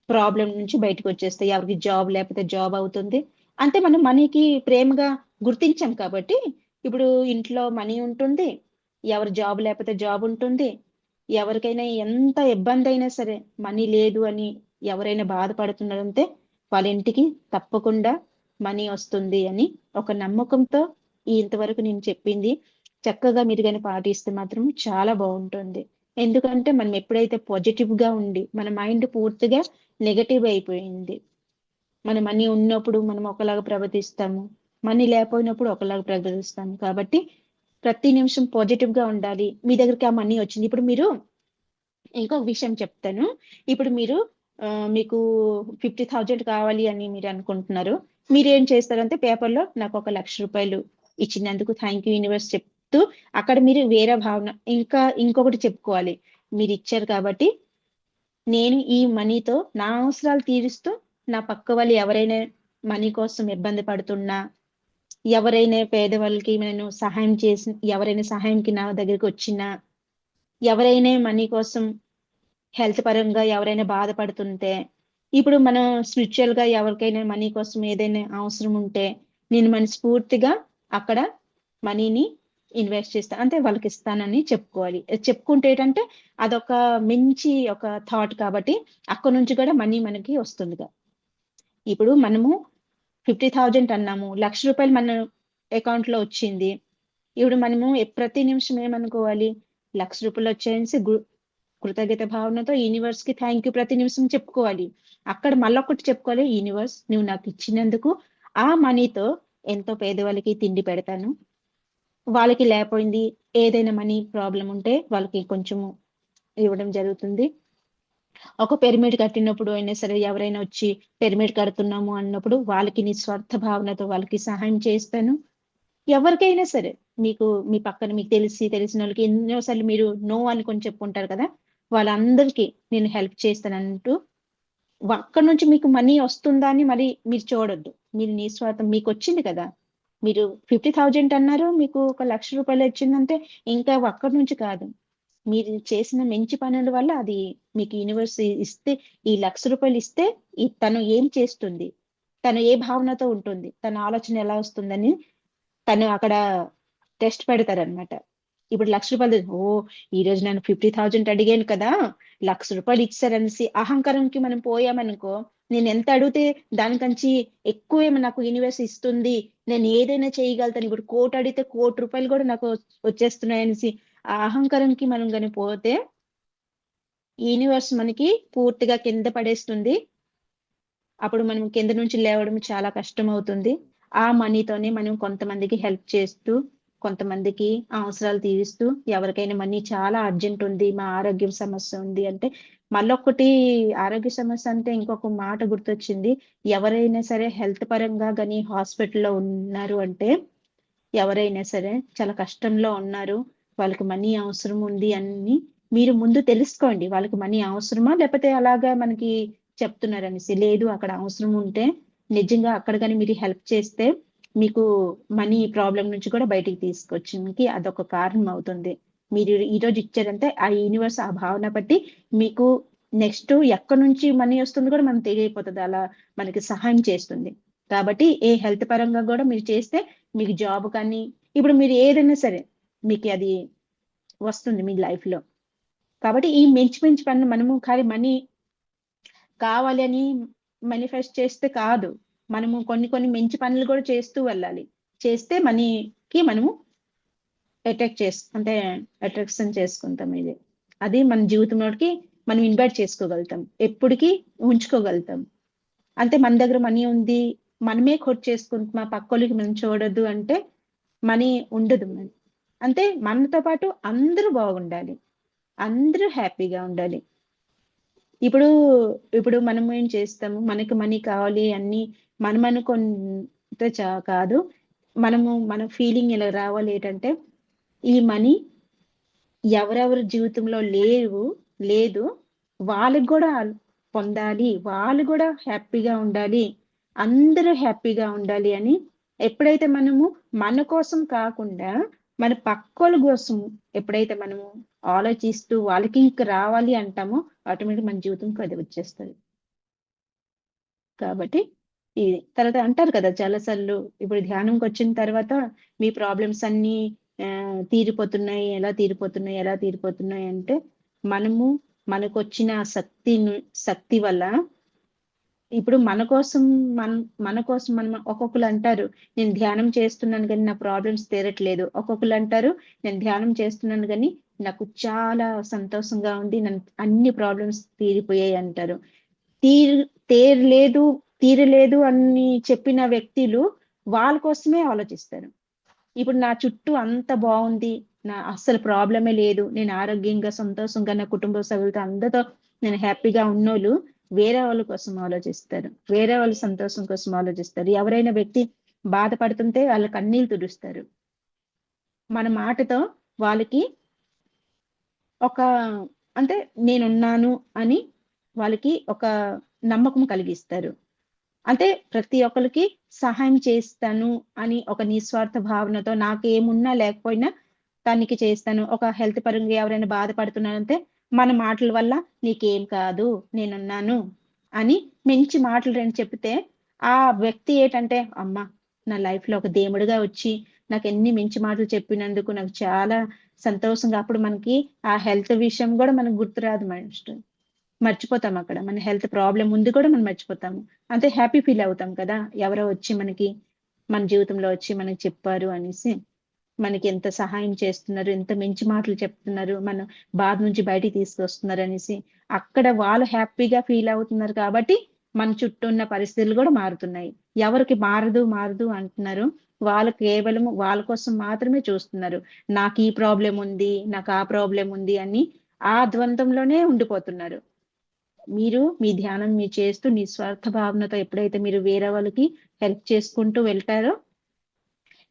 ప్రాబ్లం నుంచి బయటకు వచ్చేస్తాయి. ఎవరికి జాబ్ లేకపోతే జాబ్ అవుతుంది. అంటే మనం మనీకి ప్రేమగా గుర్తించాం కాబట్టి ఇప్పుడు ఇంట్లో మనీ ఉంటుంది, ఎవరు జాబ్ లేకపోతే జాబ్ ఉంటుంది. ఎవరికైనా ఎంత ఇబ్బంది అయినా సరే మనీ లేదు అని ఎవరైనా బాధపడుతున్నారంటే వాళ్ళ ఇంటికి తప్పకుండా మనీ వస్తుంది అని ఒక నమ్మకంతో ఇంతవరకు నేను చెప్పింది చక్కగా మీరు కానీ పాటిస్తే మాత్రం చాలా బాగుంటుంది. ఎందుకంటే మనం ఎప్పుడైతే పాజిటివ్ గా ఉండి మన మైండ్ పూర్తిగా నెగటివ్ అయిపోయింది, మన మనీ ఉన్నప్పుడు మనం ఒకలాగా ప్రవర్తిస్తాము, మనీ లేకపోయినప్పుడు ఒకలాగా ప్రవర్తిస్తాము. కాబట్టి ప్రతి నిమిషం పాజిటివ్ గా ఉండాలి. మీ దగ్గరికి ఆ మనీ వచ్చింది, ఇప్పుడు మీరు ఇంకొక విషయం చెప్తాను. ఇప్పుడు మీరు మీకు 50,000 కావాలి అని మీరు అనుకుంటున్నారు. మీరు ఏం చేస్తారంటే పేపర్లో నాకు 1,00,000 ఇచ్చినందుకు థ్యాంక్ యూ యూనివర్స్ చెప్తూ అక్కడ మీరు వేరే భావన ఇంకా ఇంకొకటి చెప్పుకోవాలి. మీరు ఇచ్చారు కాబట్టి నేను ఈ మనీతో నా అవసరాలు తీరుస్తూ నా పక్క వాళ్ళు ఎవరైనా మనీ కోసం ఇబ్బంది పడుతున్నా, ఎవరైనా పేదవాళ్ళకి నేను సహాయం చేసి, ఎవరైనా సహాయంకి నా దగ్గరికి వచ్చినా, ఎవరైనా మనీ కోసం హెల్త్ పరంగా ఎవరైనా బాధపడుతుంటే, ఇప్పుడు మనం స్పిరిచువల్ గా ఎవరికైనా మనీ కోసం ఏదైనా అవసరం ఉంటే నేను మనస్ఫూర్తిగా అక్కడ మనీని ఇన్వెస్ట్ చేస్తా అంటే వాళ్ళకి ఇస్తానని చెప్పుకోవాలి. చెప్పుకుంటే ఏంటంటే అదొక మంచి ఒక థాట్ కాబట్టి అక్కడ నుంచి కూడా మనీ మనకి వస్తుందిగా. ఇప్పుడు మనము 50,000 అన్నాము, ₹1,00,000 మన అకౌంట్ లో వచ్చింది. ఇప్పుడు మనము ప్రతి నిమిషం ఏమనుకోవాలి, ₹1,00,000 వచ్చేసి కృతజ్ఞత భావనతో యూనివర్స్ కి థ్యాంక్ యూ ప్రతి నిమిషం చెప్పుకోవాలి. అక్కడ మళ్ళొకటి చెప్పుకోవాలి, యూనివర్స్ నువ్వు నాకు ఇచ్చినందుకు ఆ మనీతో ఎంతో పేదవాళ్ళకి తిండి పెడతాను, వాళ్ళకి లేకపోయింది ఏదైనా మనీ ప్రాబ్లం ఉంటే వాళ్ళకి కొంచెము ఇవ్వడం జరుగుతుంది. ఒక పిరమిడ్ కట్టినప్పుడు అయినా సరే ఎవరైనా వచ్చి పిరమిడ్ కడుతున్నాము అన్నప్పుడు వాళ్ళకి నిస్వార్థ భావనతో వాళ్ళకి సహాయం చేస్తాను. ఎవరికైనా సరే మీకు మీ పక్కన మీకు తెలిసిన వాళ్ళకి ఎన్నోసార్లు మీరు నో అనుకొని చెప్పుకుంటారు కదా, వాళ్ళందరికీ నేను హెల్ప్ చేస్తానంటూ అక్కడ నుంచి మీకు మనీ వస్తుందా అని మరి మీరు చూడొద్దు. మీరు నిస్వార్థం మీకు వచ్చింది కదా, మీరు 50,000 అన్నారు, మీకు ₹1,00,000 వచ్చిందంటే ఇంకా అక్కడి నుంచి కాదు, మీరు చేసిన మంచి పనుల వల్ల అది మీకు యూనివర్స్ ఇస్తే, ఈ ₹1,00,000 ఇస్తే తను ఏం చేస్తుంది, తను ఏ భావనతో ఉంటుంది, తన ఆలోచన ఎలా వస్తుందని తను అక్కడ టెస్ట్ పెడతారనమాట. ఇప్పుడు ₹1,00,000 ఈ రోజు నేను 50,000 అడిగాను కదా, ₹1,00,000 ఇచ్చారనేసి అహంకారంకి మనం పోయామనుకో, నేను ఎంత అడిగితే దానికంచి ఎక్కువే నాకు యూనివర్స్ ఇస్తుంది, నేను ఏదైనా చేయగలుగుతాను, ఇప్పుడు 1,00,00,000 అడిగితే ₹1,00,00,000 కూడా నాకు వచ్చేస్తున్నాయి అనేసి ఆ అహంకారంకి మనం కానీ పోతే యూనివర్స్ మనకి పూర్తిగా కింద పడేస్తుంది. అప్పుడు మనం కింద నుంచి లేవడం చాలా కష్టం అవుతుంది. ఆ మనీతోనే మనం కొంతమందికి హెల్ప్ చేస్తూ కొంతమందికి ఆ అవసరాలు తీరుస్తూ, ఎవరికైనా మనీ చాలా అర్జెంట్ ఉంది, మా ఆరోగ్యం సమస్య ఉంది అంటే, మళ్ళొక్కటి ఆరోగ్య సమస్య అంటే ఇంకొక మాట గుర్తొచ్చింది. ఎవరైనా సరే హెల్త్ పరంగా గాని హాస్పిటల్‌లో ఉన్నారు అంటే, ఎవరైనా సరే చాలా కష్టంలో ఉన్నారు, వాళ్ళకి మనీ అవసరం ఉంది అని మీరు ముందు తెలుసుకోండి. వాళ్ళకి మనీ అవసరమా? లేపోతే అలాగా మనకి చెప్తున్నారనేసి. లేదు అక్కడ అవసరం ఉంటే నిజంగా అక్కడ గాని మీరు హెల్ప్ చేస్తే మీకు మనీ ప్రాబ్లమ్ నుంచి కూడా బయటికి తీసుకొచ్చేనికి అదొక కారణం అవుతుంది. మీరు ఈరోజు ఇచ్చారంటే ఆ యూనివర్స్ ఆ భావన బట్టి మీకు నెక్స్ట్ ఎక్కడి నుంచి మనీ వస్తుందో కూడా మనకు తెలియకపోతది. అలా మనకి సహాయం చేస్తుంది. కాబట్టి ఏ హెల్త్ పరంగా గూడా మీరు చేస్తే మీకు జాబ్ కానీ ఇప్పుడు మీరు ఏదైనా సరే మీకు అది వస్తుంది మీ లైఫ్‌లో. కాబట్టి ఈ మంచి మంచి పనులు మనము ఖాళీ మనీ కావాలి అని మేనిఫెస్ట్ చేస్తే కాదు. మనము కొన్ని కొన్ని మంచి పనులు కూడా చేస్తూ వెళ్ళాలి. చేస్తే మనీకి మనము అంటే అట్రాక్షన్ చేసుకుంటాం ఇది. అది మన జీవితంలోకి మనం ఇన్వైట్ చేసుకోగలుగుతాం. ఎప్పటికి ఉంచుకోగలుగుతాం. అంటే మన దగ్గర మనీ ఉంది, మనమే ఖర్చు చేసుకుంటున్నాం, పక్కోళ్ళకి మనం చూడొద్దు అంటే మనీ ఉండదు. అంటే మనతో పాటు అందరూ బాగుండాలి. అందరూ హ్యాపీగా ఉండాలి. ఇప్పుడు, ఇప్పుడు మనం ఏం చేస్తాము, మనకి మనీ కావాలి అన్నీ మనం అనుకుంటే కాదు. మన ఫీలింగ్ ఇలా రావాలి ఏంటంటే, ఈ మనీ ఎవరెవరి జీవితంలో లేదు, వాళ్ళకి గూడా పొందాలి. వాళ్ళు గూడా హ్యాపీగా ఉండాలి. అందరూ హ్యాపీగా ఉండాలి అని ఎప్పుడైతే మనము మన కోసం కాకుండా, మన పక్కోళ్ళ కోసం ఎప్పుడైతే మనము ఆలోచిస్తూ వాళ్ళకి ఇంక రావాలి అంటామో, ఆటోమేటిక్‌గా మన జీవితంకి అది వచ్చేస్తది. కాబట్టి ఇది. తర్వాత అంటారు కదా! చాలా సార్లు ఇప్పుడు ధ్యానంకొచ్చిన తర్వాత మీ ప్రాబ్లమ్స్ అన్నీ తీరిపోతున్నాయి. ఎలా తీరిపోతున్నాయి అంటే, మనము మనకొచ్చిన శక్తి వల్ల ఇప్పుడు మన కోసం మనం ఒక్కొక్కళ్ళంటారు, "నేను ధ్యానం చేస్తున్నాను గానీ నా ప్రాబ్లమ్స్ తీరట్లేదు." ఒక్కొక్కళ్ళంటారు, "నేను ధ్యానం చేస్తున్నాను గానీ నాకు చాలా సంతోషంగా ఉంది. అన్ని ప్రాబ్లమ్స్ తీరిపోయాయి" అంటారు. తీర్ తేరలేదు, తీరలేదు అని చెప్పిన వ్యక్తులు వాళ్ళ కోసమే ఆలోచిస్తారు. ఇప్పుడు నా చుట్టూ అంత బావుంది. అస్సలు ప్రాబ్లమే లేదు. నేను ఆరోగ్యంగా, సంతోషంగా నా కుటుంబ సభ్యులతో అందరితో నేను హ్యాపీగా ఉన్నోళ్ళు వేరే వాళ్ళ కోసం ఆలోచిస్తారు. వేరే వాళ్ళ సంతోషం కోసం ఆలోచిస్తారు. ఎవరైనా వ్యక్తి బాధపడుతుంటే వాళ్ళ కన్నీళ్లు తుడుస్తారు. మన మాటతో వాళ్ళకి ఒక అంటే నేనున్నాను అని వాళ్ళకి ఒక నమ్మకం కలిగిస్తారు. అంటే ప్రతి ఒక్కళ్ళకి సహాయం చేస్తాను అని ఒక నిస్వార్థ భావనతో నాకేమున్నా లేకపోయినా తనకి చేస్తాను. ఒక హెల్త్ పరంగా ఎవరైనా బాధపడుతున్నారంటే మన మాటల వల్ల నీకేం కాదు, నేనున్నాను అని మంచి మాటలు 2 చెప్తే ఆ వ్యక్తి ఏంటంటే అమ్మ! నా లైఫ్‌లో ఒక దేవుడుగా వచ్చి నాకెన్ని మంచి మాటలు చెప్పినందుకు నాకు చాలా సంతోషంగా అప్పుడు మనకి ఆ హెల్త్ విషయం గూడా మనకు గుర్తురాదు మర్చిపోతాం అక్కడ. మన హెల్త్ ప్రాబ్లమ్ ఉంది కూడా మనం మర్చిపోతాము. అంతే హ్యాపీ ఫీల్ అవుతాం కదా! ఎవరో వచ్చి మనకి మన జీవితంలో వచ్చి మనకి చెప్పారు అనేసి. మనకి ఎంత సహాయం చేస్తున్నారు, ఎంత మంచి మాటలు చెప్తున్నారు, మన బాధ నుంచి బయటికి తీసుకొస్తున్నారనేసి. అక్కడ వాళ్ళు హ్యాపీగా ఫీల్ అవుతున్నారు కాబట్టి, మన చుట్టూ ఉన్న పరిస్థితులు గూడా మారుతున్నాయి. ఎవరికి మారదు అంటున్నారు. వాళ్ళు కేవలం వాళ్ళ కోసం మాత్రమే చూస్తున్నారు. నాకీ ప్రాబ్లమ్ ఉంది, నాకు ఆ ప్రాబ్లమ్ ఉంది అని ఆ ద్వంద్వంలోనే ఉండిపోతున్నారు. మీరు మీ ధ్యానం మీరు చేస్తూ నిస్వార్థ భావనతో ఎప్పుడైతే మీరు వేరే వాళ్ళకి హెల్ప్ చేసుకుంటూ వెళ్తారో,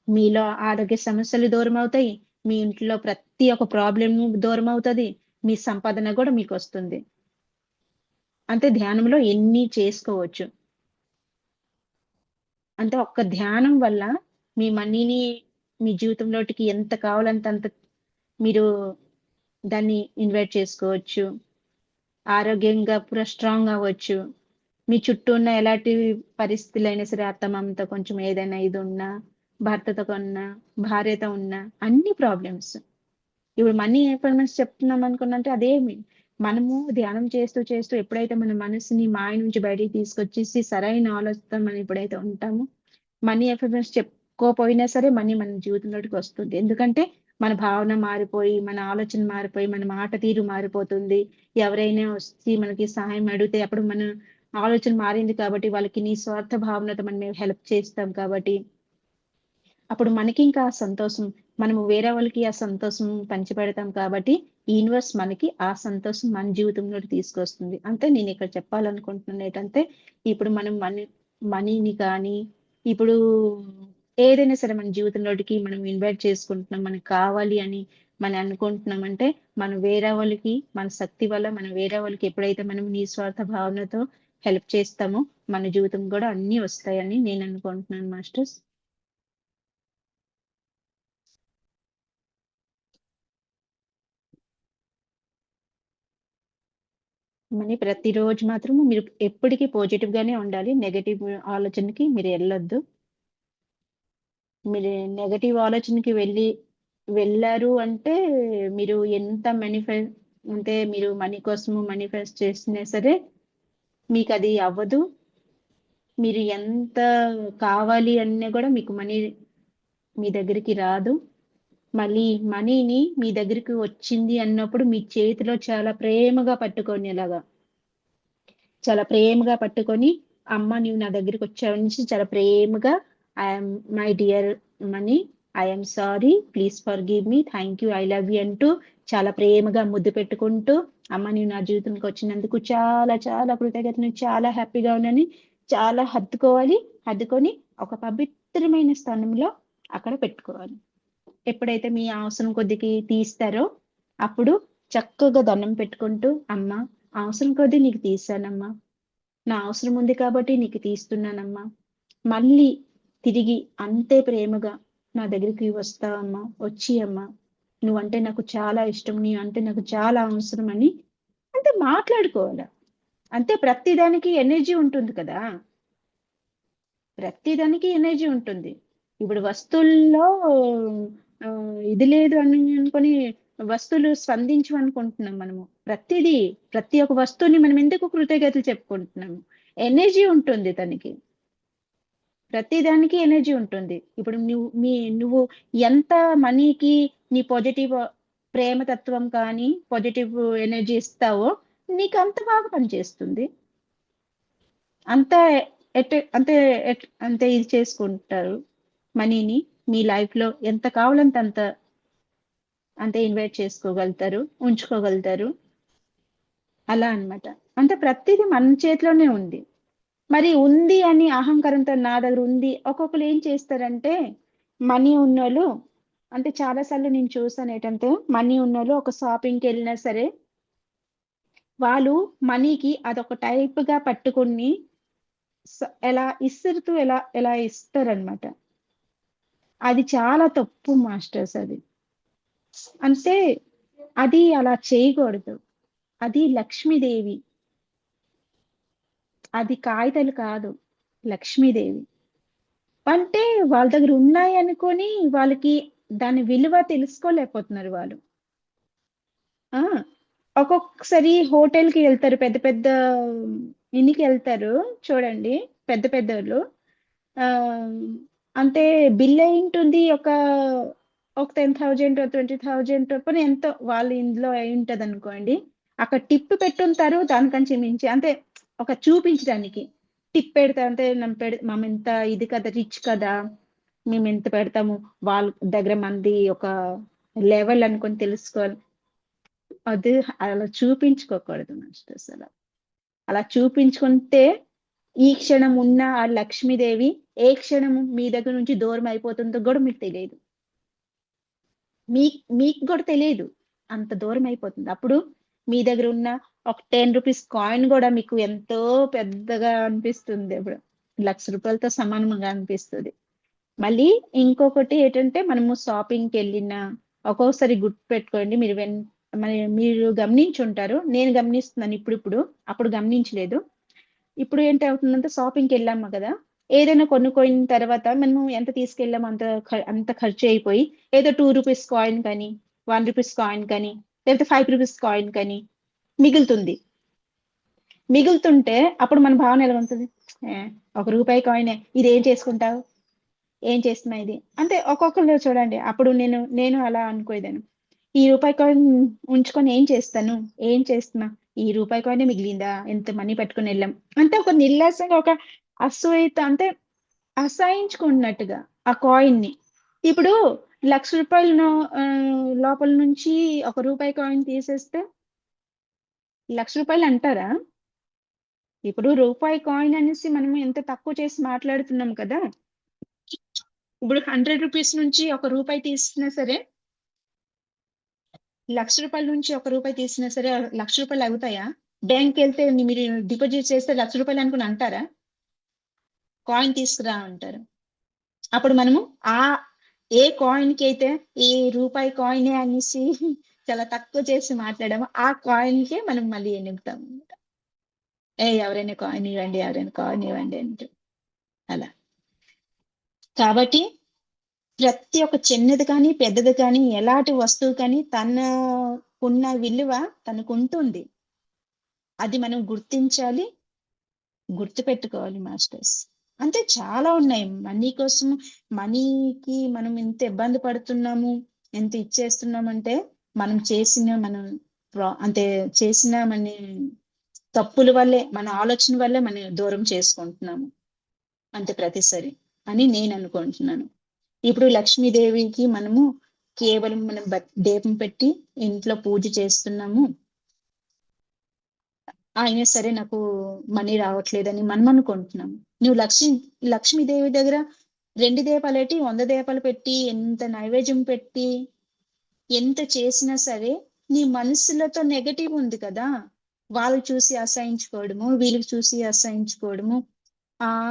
మీలో ఆరోగ్య సమస్యలు దూరమవుతాయి. మీ ఇంట్లో ప్రతి ఒక్క ప్రాబ్లమ్ దూరమవుతది. మీ సంపాదన గూడా మీకొస్తుంది. అంటే ధ్యానంలో ఎన్ని చేసుకోవచ్చు. అంటే ఒక్క ధ్యానం వల్ల మీ మనీని మీ జీవితంలోటికి ఎంత కావాలంటే అంత మీరు దాన్ని ఇన్వైట్ చేసుకోవచ్చు. ఆరోగ్యంగా స్ట్రాంగ్ అవ్వచ్చు. మీ చుట్టూ ఉన్న ఎలాంటి పరిస్థితులైనా సరే అత్తమామతో కొంచెం ఏదైనా ఇదున్నా, భర్తతో కొన్నా, భార్యతో ఉన్నా అన్ని ప్రాబ్లమ్స్. ఇప్పుడు మనీ ఎఫర్మెంట్స్ చెప్తున్నాం అనుకున్నంటే అదేమి మనము ధ్యానం చేస్తూ ఎప్పుడైతే మన మనసుని మాయ నుంచి బయటికి తీసుకొచ్చేసి సరైన ఆలోచనతో మనం ఎప్పుడైతే ఉంటామో, మనీ ఎఫర్మెంట్స్ చెప్పుకోపోయినా సరే మనీ మన జీవితంలోకి వస్తుంది. ఎందుకంటే మన భావన మారిపోయి, మన ఆలోచన మారిపోయి, మన మాట తీరు మారిపోతుంది. ఎవరైనా వచ్చి మనకి సహాయం అడిగితే అప్పుడు మన ఆలోచన మారింది కాబట్టి వాళ్ళకి నిస్వార్థ భావనతో మనం హెల్ప్ చేస్తాం కాబట్టి అప్పుడు మనకింకా సంతోషం. మనము వేరే వాళ్ళకి ఆ సంతోషం పంచిపెడతాం కాబట్టి యూనివర్స్ మనకి ఆ సంతోషం మన జీవితంలోకి తీసుకొస్తుంది. అంటే నేను ఇక్కడ చెప్పాలనుకుంటున్నాను ఏంటంటే ఇప్పుడు మనం మనీని కానీ ఇప్పుడు ఏదైనా సరే మన జీవితంలోకి మనం ఇన్వైట్ చేసుకుంటున్నాం, మనకు కావాలి అని మనం అనుకుంటున్నాం అంటే మనం వేరే వాళ్ళకి మన శక్తి వల్ల మనం వేరే వాళ్ళకి ఎప్పుడైతే మనం నిస్వార్థ భావనతో హెల్ప్ చేస్తామో మన జీవితం కూడా అన్ని వస్తాయని నేను అనుకుంటున్నాను మాస్టర్స్. మనీ ప్రతిరోజు మాత్రం మీరు ఎప్పటికీ పాజిటివ్ గానే ఉండాలి. నెగటివ్ ఆలోచనకి మీరు వెళ్ళొద్దు. మీరు నెగటివ్ ఆలోచనకి వెళ్ళారు అంటే మీరు ఎంత అంటే మీరు మనీ కోసము మేనిఫెస్ట్ చేసినా సరే మీకు అది అవ్వదు. మీరు ఎంత కావాలి అన్నా కూడా మీకు మనీ మీ దగ్గరికి రాదు. మళ్ళీ మనీని మీ దగ్గరికి వచ్చింది అన్నప్పుడు మీ చేతిలో చాలా ప్రేమగా పట్టుకునేలాగా చాలా ప్రేమగా పట్టుకొని అమ్మ నీవు నా దగ్గరికి వచ్చావు నుంచి చాలా ప్రేమగా I'm my dear money I'm sorry please for give me thank you I love you అంటూ చాలా ప్రేమగా ముద్దు పెట్టుకుంటూ అమ్మ నీవు నా జీవితానికి వచ్చినందుకు చాలా చాలా కృతజ్ఞతలు చాలా హ్యాపీగా ఉన్నాని చాలా హత్తుకొని ఒక పవిత్రమైన స్థానంలో అక్కడ పెట్టుకోవాలి. ఎప్పుడైతే మీ అవసరం కొద్దికి తీస్తారో అప్పుడు చక్కగా దండం పెట్టుకుంటూ అమ్మ అవసరం కొద్దీ నీకు తీసానమ్మా, నా అవసరం ఉంది కాబట్టి నీకు తీస్తున్నానమ్మా, మళ్ళీ తిరిగి అంతే ప్రేమగా నా దగ్గరికి వస్తావమ్మా, వచ్చి అమ్మా నువ్వంటే నాకు చాలా ఇష్టం, నీ అంటే నాకు చాలా అవసరం అని అంటే మాట్లాడుకోవాలి. అంటే ప్రతిదానికి ఎనర్జీ ఉంటుంది కదా, ప్రతిదానికి ఎనర్జీ ఉంటుంది. ఇప్పుడు వస్తువుల్లో ఇది లేదు అని అనుకొని వస్తువులు స్పందించు అనుకుంటున్నాం మనము. ప్రతి ఒక్క వస్తువుని మనం ఎందుకు కృతజ్ఞతలు చెప్పుకుంటున్నాము? ఎనర్జీ ఉంటుంది తనకి, ప్రతి దానికి ఎనర్జీ ఉంటుంది. ఇప్పుడు నువ్వు ఎంత మనీకి నీ పాజిటివ్ ప్రేమతత్వం కానీ పాజిటివ్ ఎనర్జీ ఇస్తావో నీకు అంత బాగా పనిచేస్తుంది. అంత అంతే ఇది చేసుకుంటారు మనీని మీ లైఫ్ లో ఎంత కావాలంటే అంత ఇన్వైట్ చేసుకోగలుగుతారు, ఉంచుకోగలుగుతారు. అలా అన్నమాట. అంటే ప్రతిదీ మన చేతిలోనే ఉంది. మరి ఉంది అని అహంకారంతో నా దగ్గర ఉంది. ఒక్కొక్కరు ఏం చేస్తారంటే మనీ ఉన్నోళ్ళు అంటే చాలా సార్లు నేను చూసాను ఏంటంటే మనీ ఉన్నోళ్ళు ఒక షాపింగ్కి వెళ్ళినా సరే వాళ్ళు మనీకి అదొక టైప్ గా పట్టుకుని ఎలా ఇస్తురుతూ ఎలా ఇస్తారనమాట. అది చాలా తప్పు మాస్టర్స్. అది అంటే అది అలా చేయకూడదు. అది లక్ష్మీదేవి, అది కాగితాలు కాదు, లక్ష్మీదేవి. అంటే వాళ్ళ దగ్గర ఉన్నాయి అనుకొని వాళ్ళకి దాని విలువ తెలుసుకోలేకపోతున్నారు వాళ్ళు. ఆ ఒక్కొక్కసారి హోటల్కి వెళ్తారు, పెద్ద పెద్ద ఇనికి వెళ్తారు చూడండి, పెద్ద పెద్దోళ్ళు ఆ అంటే బిల్ అయి ఉంటుంది ఒక 10,000 20,000 పోనీ ఎంతో వాళ్ళు ఇందులో అయి ఉంటది అనుకోండి. అక్కడ టిప్ పెట్టుంటారు, దానికంచి మించి అంటే ఒక చూపించడానికి టిప్ పెడతా అంటే మేము ఎంత ఇది కదా, రిచ్ కదా, మేము ఎంత పెడతాము, వాళ్ళ దగ్గర మంది ఒక లెవెల్ అనుకొని తెలుసుకోవాలి. అది అలా చూపించుకోకూడదు మాస్టర్స్. అలా చూపించుకుంటే ఈ క్షణం ఉన్న ఆ లక్ష్మీదేవి ఏ క్షణం మీ దగ్గర నుంచి దూరం అయిపోతుందో కూడా మీకు తెలియదు. మీకు కూడా తెలియదు, అంత దూరం అయిపోతుంది. అప్పుడు మీ దగ్గర ఉన్న ఒక 10 రూపీస్ కాయిన్ కూడా మీకు ఎంతో పెద్దగా అనిపిస్తుంది. అప్పుడు ₹1,00,000తో సమానంగా అనిపిస్తుంది. మళ్ళీ ఇంకొకటి ఏంటంటే మనము షాపింగ్కి వెళ్ళిన ఒక్కొక్కసారి గుర్తు పెట్టుకోండి, మీరు గమనించి ఉంటారు, నేను గమనిస్తున్నాను ఇప్పుడు, అప్పుడు గమనించలేదు. ఇప్పుడు ఏంటి అవుతుందంటే షాపింగ్కి వెళ్ళాము కదా, ఏదైనా కొనుక్కోయిన తర్వాత మనము ఎంత తీసుకెళ్ళాము అంత ఖర్చు అయిపోయి ఏదో 2 రూపీస్ కాయిన్ కానీ 1 రూపీస్ కాయిన్ కానీ లేకపోతే 5 రూపీస్ కాయిన్ కానీ మిగులుతుంది. మిగులుతుంటే అప్పుడు మన భావన ఎలా ఉంటుంది? ₹1 కాయినే, ఇది ఏం చేసుకుంటావు, ఏం చేస్తున్నా ఇది అంటే ఒక్కొక్కరు చూడండి. అప్పుడు నేను అలా అనుకోదాను, ఈ రూపాయి కాయిన్ ఉంచుకొని ఏం చేస్తున్నా, ఈ రూపాయి కాయినే మిగిలిందా, ఎంత మనీ పెట్టుకుని వెళ్ళాం అంటే ఒక నిర్లక్ష్యంగా ఒక అసూయత అంటే అసహించుకున్నట్టుగా ఆ కాయిన్ ని. ఇప్పుడు రూ. 1,00,000 లోపల నుంచి ₹1 కాయిన్ తీసేస్తే రూ. 1,00,000 అంటారా? ఇప్పుడు రూపాయి కాయిన్ అనేసి మనం ఎంత తక్కువ చేసి మాట్లాడుతున్నాం కదా! ఇప్పుడు రూ. 100 నుంచి ₹1 తీసినా సరే, రూ. 1,00,000 నుంచి ₹1 తీసినా సరే రూ. 1,00,000 అవుతాయా? బ్యాంక్‌కెళ్తే మీరు డిపాజిట్ చేస్తే రూ. 1,00,000 అనుకుని అంటారా? కాయిన్ తీసుకురా అంటారు. అప్పుడు మనము ఏ కాయిన్‌కి అయితే ఈ రూపాయి కాయినే అనేసి చాలా తక్కువ చేసి మాట్లాడామో ఆ కాయిన్‌కే మనం మళ్ళీ ఎనుగుతాం. ఎవరైనా కాయిన్ ఇవ్వండి, ఎవరైనా కాయిన్ ఇవ్వండి అంటే అలా. కాబట్టి ప్రతి ఒక్క చిన్నది కానీ, పెద్దది కానీ, ఎలాంటి వస్తువు కానీ తనకున్న విలువ తనకుంటుంది. అది మనం గుర్తించాలి, గుర్తుపెట్టుకోవాలి మాస్టర్స్. అంతే చాలా ఉన్నాయి. మనీకి మనం ఎంత ఇబ్బంది పడుతున్నాము, ఎంత ఇచ్చేస్తున్నామంటే మనం చేసిన మన తప్పుల వల్లే, మన ఆలోచన వల్లే మనం దూరం చేసుకుంటున్నాము అంతే ప్రతిసారి అని నేను అనుకుంటున్నాను. ఇప్పుడు లక్ష్మీదేవికి మనము కేవలం మనం దీపం పెట్టి ఇంట్లో పూజ చేస్తున్నాము, అయినా సరే నాకు మనీ రావట్లేదని మనం అనుకుంటున్నాము. నువ్వు లక్ష్మీదేవి దగ్గర 2 దీపాలేటి 100 దీపాలు పెట్టి, ఎంత నైవేద్యం పెట్టి, ఎంత చేసినా సరే నీ మనసులతో నెగటివ్ ఉంది కదా! వాళ్ళు చూసి అసహించుకోవడము, వీళ్ళకి చూసి అసహించుకోవడము,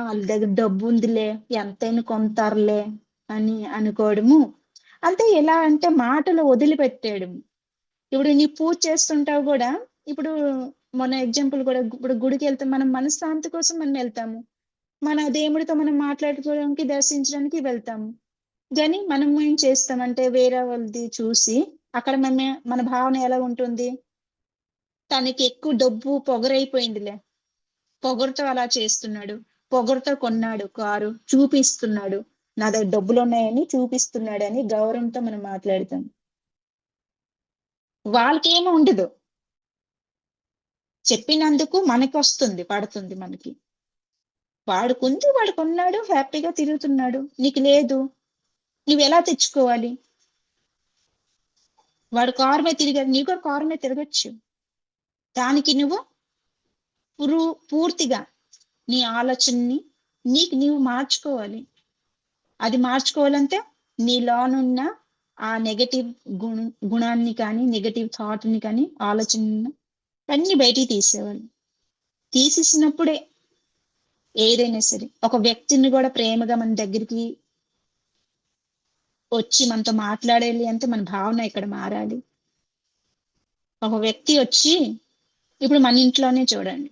వాళ్ళ దగ్గర డబ్బు ఉందిలే, ఎంతైనా కొంటారులే అని అనుకోవడము. అంటే ఎలా అంటే మాటలు వదిలిపెట్టేయడం. ఇప్పుడు నీ పూజ చేస్తుంటావు కూడా, ఇప్పుడు మన ఎగ్జాంపుల్ కూడా, ఇప్పుడు గుడికి వెళ్తే మనం మనశ్శాంతి కోసం మనం వెళ్తాము. మన దేవుడితో మనం మాట్లాడుకోవడానికి, దర్శించడానికి వెళ్తాము. కానీ మనం ఏం చేస్తామంటే వేరే వాళ్ళది చూసి అక్కడ మన భావన ఎలా ఉంటుంది? తనకి ఎక్కువ డబ్బు పొగరైపోయిందిలే, పొగరుతో అలా చేస్తున్నాడు, పొగరుతో కొన్నాడు కారు, చూపిస్తున్నాడు, నా దగ్గర డబ్బులు ఉన్నాయని చూపిస్తున్నాడు అని గౌరవంతో మనం మాట్లాడతాం. వాళ్ళకేమీ ఉండదు, చెప్పినందుకు మనకి వస్తుంది, పడుతుంది మనకి. వాడు కొన్నాడు, హ్యాపీగా తిరుగుతున్నాడు, నీకు లేదు, నువ్వు ఎలా తెచ్చుకోవాలి? వాడు కారు మీద తిరిగాడు, నీకు కూడా కారు మీద తిరగచ్చు. దానికి నువ్వు పూర్తిగా నీ ఆలోచనని నీవు మార్చుకోవాలి. అది మార్చుకోవాలంటే నీలోనున్న ఆ నెగటివ్ గుణాన్ని కానీ, నెగటివ్ థాట్ ని కానీ, ఆలోచన అన్ని బయటికి తీసేవాళ్ళు. తీసేసినప్పుడే ఏదైనా సరే, ఒక వ్యక్తిని కూడా ప్రేమగా మన దగ్గరికి వచ్చి మనతో మాట్లాడాలి అంటే మన భావన ఇక్కడ మారాలి. ఒక వ్యక్తి వచ్చి, ఇప్పుడు మన ఇంట్లోనే చూడండి,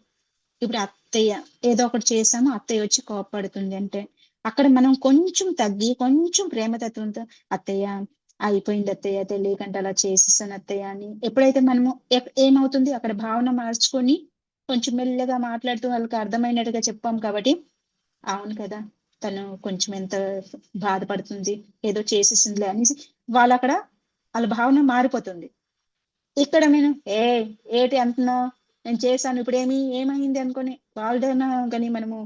ఇప్పుడు అత్తయ్య ఏదో ఒకటి చేసాము, అత్తయ్య వచ్చి కోపడుతుంది అంటే అక్కడ మనం కొంచెం తగ్గి, కొంచెం ప్రేమతత్వంతో, అత్తయ్య అయిపోయింది అత్తయ్య, తెలియకంటే అలా చేసేసాను అత్తయ్య అని ఎప్పుడైతే మనము ఏమవుతుంది, అక్కడ భావన మార్చుకొని కొంచెం మెల్లగా మాట్లాడుతూ వాళ్ళకి అర్థమైనట్టుగా చెప్పాం కాబట్టి, అవును కదా, తను కొంచెం ఎంత బాధపడుతుంది, ఏదో చేసేసిందిలే అనేసి వాళ్ళ భావన మారిపోతుంది. ఇక్కడ నేను ఏటి అంటున్నావు, నేను చేశాను, ఇప్పుడు ఏమైంది అనుకొని వాళ్ళదైనా కానీ మనము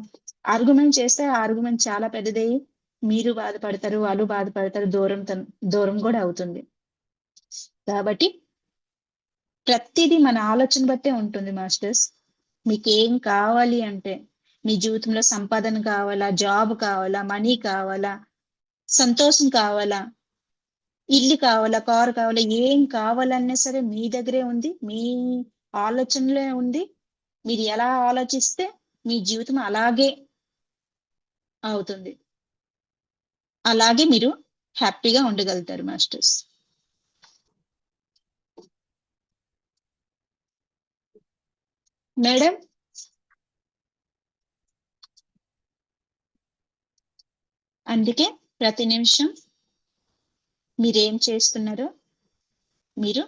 ఆర్గ్యుమెంట్ చేస్తే ఆ ఆర్గ్యుమెంట్ చాలా పెద్దదయ్యి మీరు బాధపడతారు, వాళ్ళు బాధపడతారు, దూరం కూడా అవుతుంది. కాబట్టి ప్రతిదీ మన ఆలోచన బట్టే ఉంటుంది మాస్టర్స్. మీకు ఏం కావాలి అంటే, మీ జీవితంలో సంపాదన కావాలా, జాబ్ కావాలా, మనీ కావాలా, సంతోషం కావాలా, ఇల్లు కావాలా, కారు కావాలా, ఏం కావాలన్నా సరే మీ దగ్గరే ఉంది, మీ ఆలోచనలే ఉంది. మీరు ఎలా ఆలోచిస్తే మీ జీవితం అలాగే అవుతుంది, అలాగే మీరు హ్యాపీగా ఉండగలుగుతారు మాస్టర్స్. మేడం, అందుకే ప్రతి నిమిషం మీరేం చేస్తున్నారో మీరు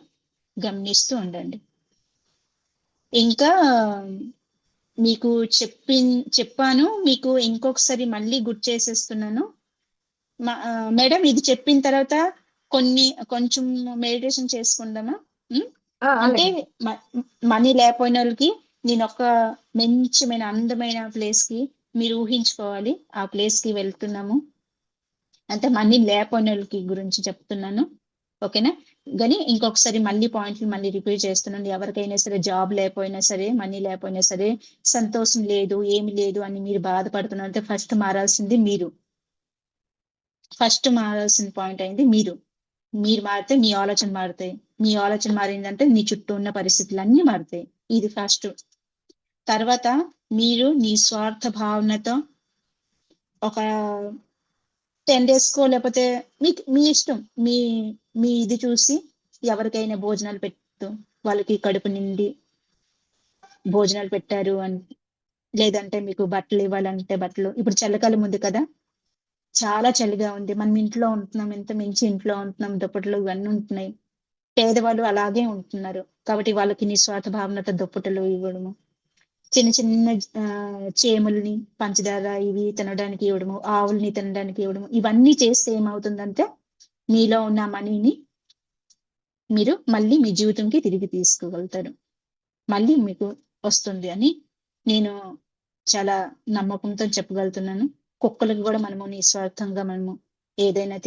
గమనిస్తూ ఉండండి. ఇంకా మీకు చెప్పాను, మీకు ఇంకొకసారి మళ్ళీ గుర్తు చేసేస్తున్నాను మేడం. ఇది చెప్పిన తర్వాత కొంచెం మెడిటేషన్ చేసుకుందామా? అంటే మనీ లేకపోయిన వాళ్ళకి నేను ఒక మంచిమైన అందమైన ప్లేస్ కి మీరు ఊహించుకోవాలి, ఆ ప్లేస్ కి వెళ్తున్నాము. అంటే మనీ లేకపోయిన వాళ్ళకి గురించి చెప్తున్నాను. ఓకేనా? కానీ ఇంకొకసారి మళ్ళీ పాయింట్లు మళ్ళీ రిపీట్ చేస్తున్నాను. ఎవరికైనా సరే జాబ్ లేకపోయినా సరే, మనీ లేకపోయినా సరే, సంతోషం లేదు, ఏమి లేదు అని మీరు బాధపడుతున్నారు అంటే ఫస్ట్ మారాల్సింది మీరు. ఫస్ట్ మారాల్సిన పాయింట్ అయింది మీరు. మీరు మారితే మీ ఆలోచన మారుతాయి. మీ ఆలోచన మారిందంటే నీ చుట్టూ ఉన్న పరిస్థితులన్నీ మారుతాయి. ఇది ఫస్ట్. తర్వాత మీరు నిస్వార్థ భావనతో ఒక 10 డేస్‌కో లేకపోతే మీ ఇష్టం. మీ మీ ఇది చూసి ఎవరికైనా భోజనాలు పెట్టు. వాళ్ళకి కడుపు నిండి భోజనాలు పెట్టారు అని, లేదంటే మీకు బట్టలు ఇవ్వాలంటే బట్టలు. ఇప్పుడు చలికాలం ఉంది కదా! చాలా చలిగా ఉంది. మనం ఇంట్లో ఉంటున్నాం. ఎంత మించి ఇంట్లో ఉంటున్నాం. దుప్పట్లు ఇవన్నీ ఉంటున్నాయి. పేదవాళ్ళు అలాగే ఉంటున్నారు. కాబట్టి వాళ్ళకి నిస్వార్థ భావనతో దుప్పటలు ఇవ్వడము. చిన్న చిన్న చేమల్ని పంచదార ఇవి తినడానికి ఇవ్వడము, ఆవుల్ని తినడానికి ఇవ్వడము. ఇవన్నీ చేస్తే ఏమవుతుందంటే మీలో ఉన్న మనీని మీరు మళ్ళీ మీ జీవితంకి తిరిగి తీసుకోగలుగుతారు. మళ్ళీ మీకు వస్తుంది అని నేను చాలా నమ్మకంతో చెప్పగలుగుతున్నాను. కుక్కలకు కూడా మనము నిస్వార్థంగా మనము ఏదైనా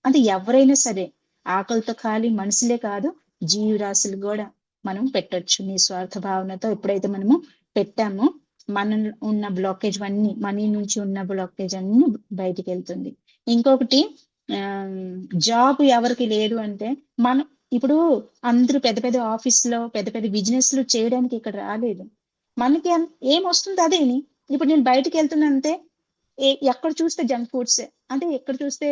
అంటే ఎవరైనా సరే ఆకలితో ఖాళీ మనుషులే కాదు, జీవరాశులు కూడా మనం పెట్టొచ్చు. నిస్వార్థ భావనతో ఎప్పుడైతే మనము పెట్టామో మన ఉన్న బ్లాకేజ్ అన్ని, మనీ నుంచి ఉన్న బ్లాకేజ్ అన్ని బయటికి వెళ్తుంది. ఇంకొకటి జాబ్ ఎవరికి లేదు అంటే మనం ఇప్పుడు అందరూ పెద్ద పెద్ద ఆఫీసులో పెద్ద పెద్ద బిజినెస్లు చేయడానికి ఇక్కడ రాలేదు. మనకి ఏమొస్తుంది అదేని. ఇప్పుడు నేను బయటికి వెళ్తున్నానంటే ఎక్కడ చూస్తే జంక్ ఫుడ్స్, అంటే ఎక్కడ చూస్తే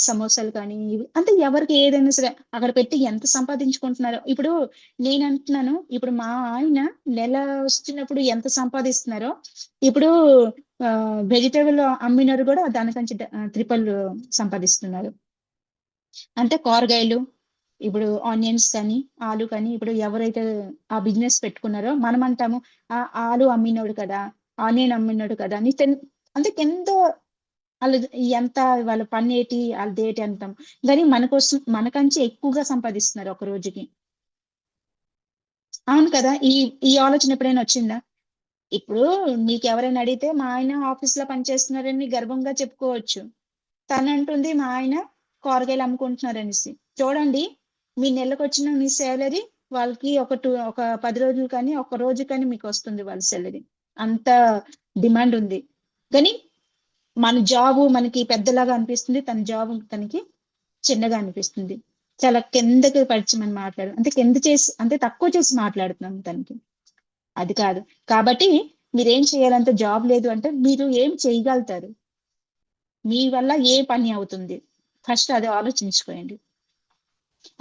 సమోసాలు కానీ అంటే ఎవరికి ఏదైనా సరే అక్కడ పెట్టి ఎంత సంపాదించుకుంటున్నారో. ఇప్పుడు నేను అంటున్నాను, ఇప్పుడు మా ఆయన నెల వస్తున్నప్పుడు ఎంత సంపాదిస్తున్నారో, ఇప్పుడు వెజిటేబుల్ అమ్మినారు కూడా దానికంటే ట్రిపుల్ సంపాదిస్తున్నారు. అంటే కూరగాయలు, ఇప్పుడు ఆనియన్స్ కానీ ఆలు కానీ ఇప్పుడు ఎవరైతే ఆ బిజినెస్ పెట్టుకున్నారో మనం అంటాము ఆ ఆలు అమ్మినోడు కదా, ఆనియన్ అమ్మినోడు కదా అని అంటే కింద వాళ్ళు ఎంత వాళ్ళ పని ఏంటి వాళ్ళది ఏంటి అంటాం. కానీ మనకోసం మనకంటే ఎక్కువగా సంపాదిస్తున్నారు ఒక రోజుకి. అవును కదా? ఈ ఈ ఆలోచన ఎప్పుడైనా వచ్చిందా? ఇప్పుడు మీకు ఎవరైనా అడిగితే మా ఆయన ఆఫీస్ లో పనిచేస్తున్నారని గర్వంగా చెప్పుకోవచ్చు. తనంటుంది మా ఆయన కూరగాయలు అమ్ముకుంటున్నారనేసి. చూడండి, మీ నెలకొచ్చిన మీ సాలరీ వాళ్ళకి ఒక 10 రోజులు కానీ, ఒక రోజు కానీ మీకు వస్తుంది వాళ్ళ సాలరీ. అంత డిమాండ్ ఉంది. కానీ మన జాబు మనకి పెద్దలాగా అనిపిస్తుంది. తన జాబ్ తనకి చిన్నగా అనిపిస్తుంది. చాలా కిందకి పరిచయం మాట్లాడు అంటే కింద చేసి అంటే తక్కువ చేసి మాట్లాడుతున్నాం తనకి. అది కాదు. కాబట్టి మీరేం చేయాలంటే జాబ్ లేదు అంటే మీరు ఏం చేయగలుగుతారు? మీ వల్ల ఏ పని అవుతుంది? ఫస్ట్ అది ఆలోచించుకోండి.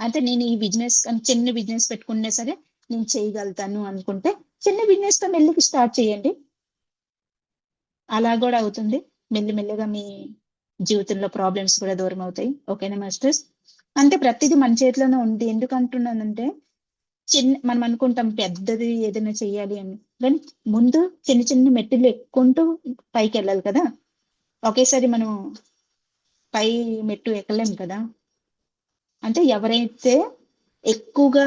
అంటే నేను ఈ బిజినెస్ చిన్న బిజినెస్ పెట్టుకున్నా సరే నేను చేయగలుగుతాను అనుకుంటే చిన్న బిజినెస్ తో మెల్లికి స్టార్ట్ చేయండి. అలా కూడా అవుతుంది. మెల్లిమెల్లిగా మీ జీవితంలో ప్రాబ్లమ్స్ కూడా దూరం అవుతాయి. ఓకేనా మాస్టర్స్? అంటే ప్రతిదీ మన చేతిలోనే ఉంది. ఎందుకు అంటున్నానంటే మనం అనుకుంటాం పెద్దది ఏదైనా చెయ్యాలి అని. కానీ ముందు చిన్న చిన్న మెట్టులు ఎక్కుంటూ పైకి వెళ్ళాలి కదా! ఒకేసారి మనం పై మెట్టు ఎక్కలేం కదా! అంటే ఎవరైతే ఎక్కువగా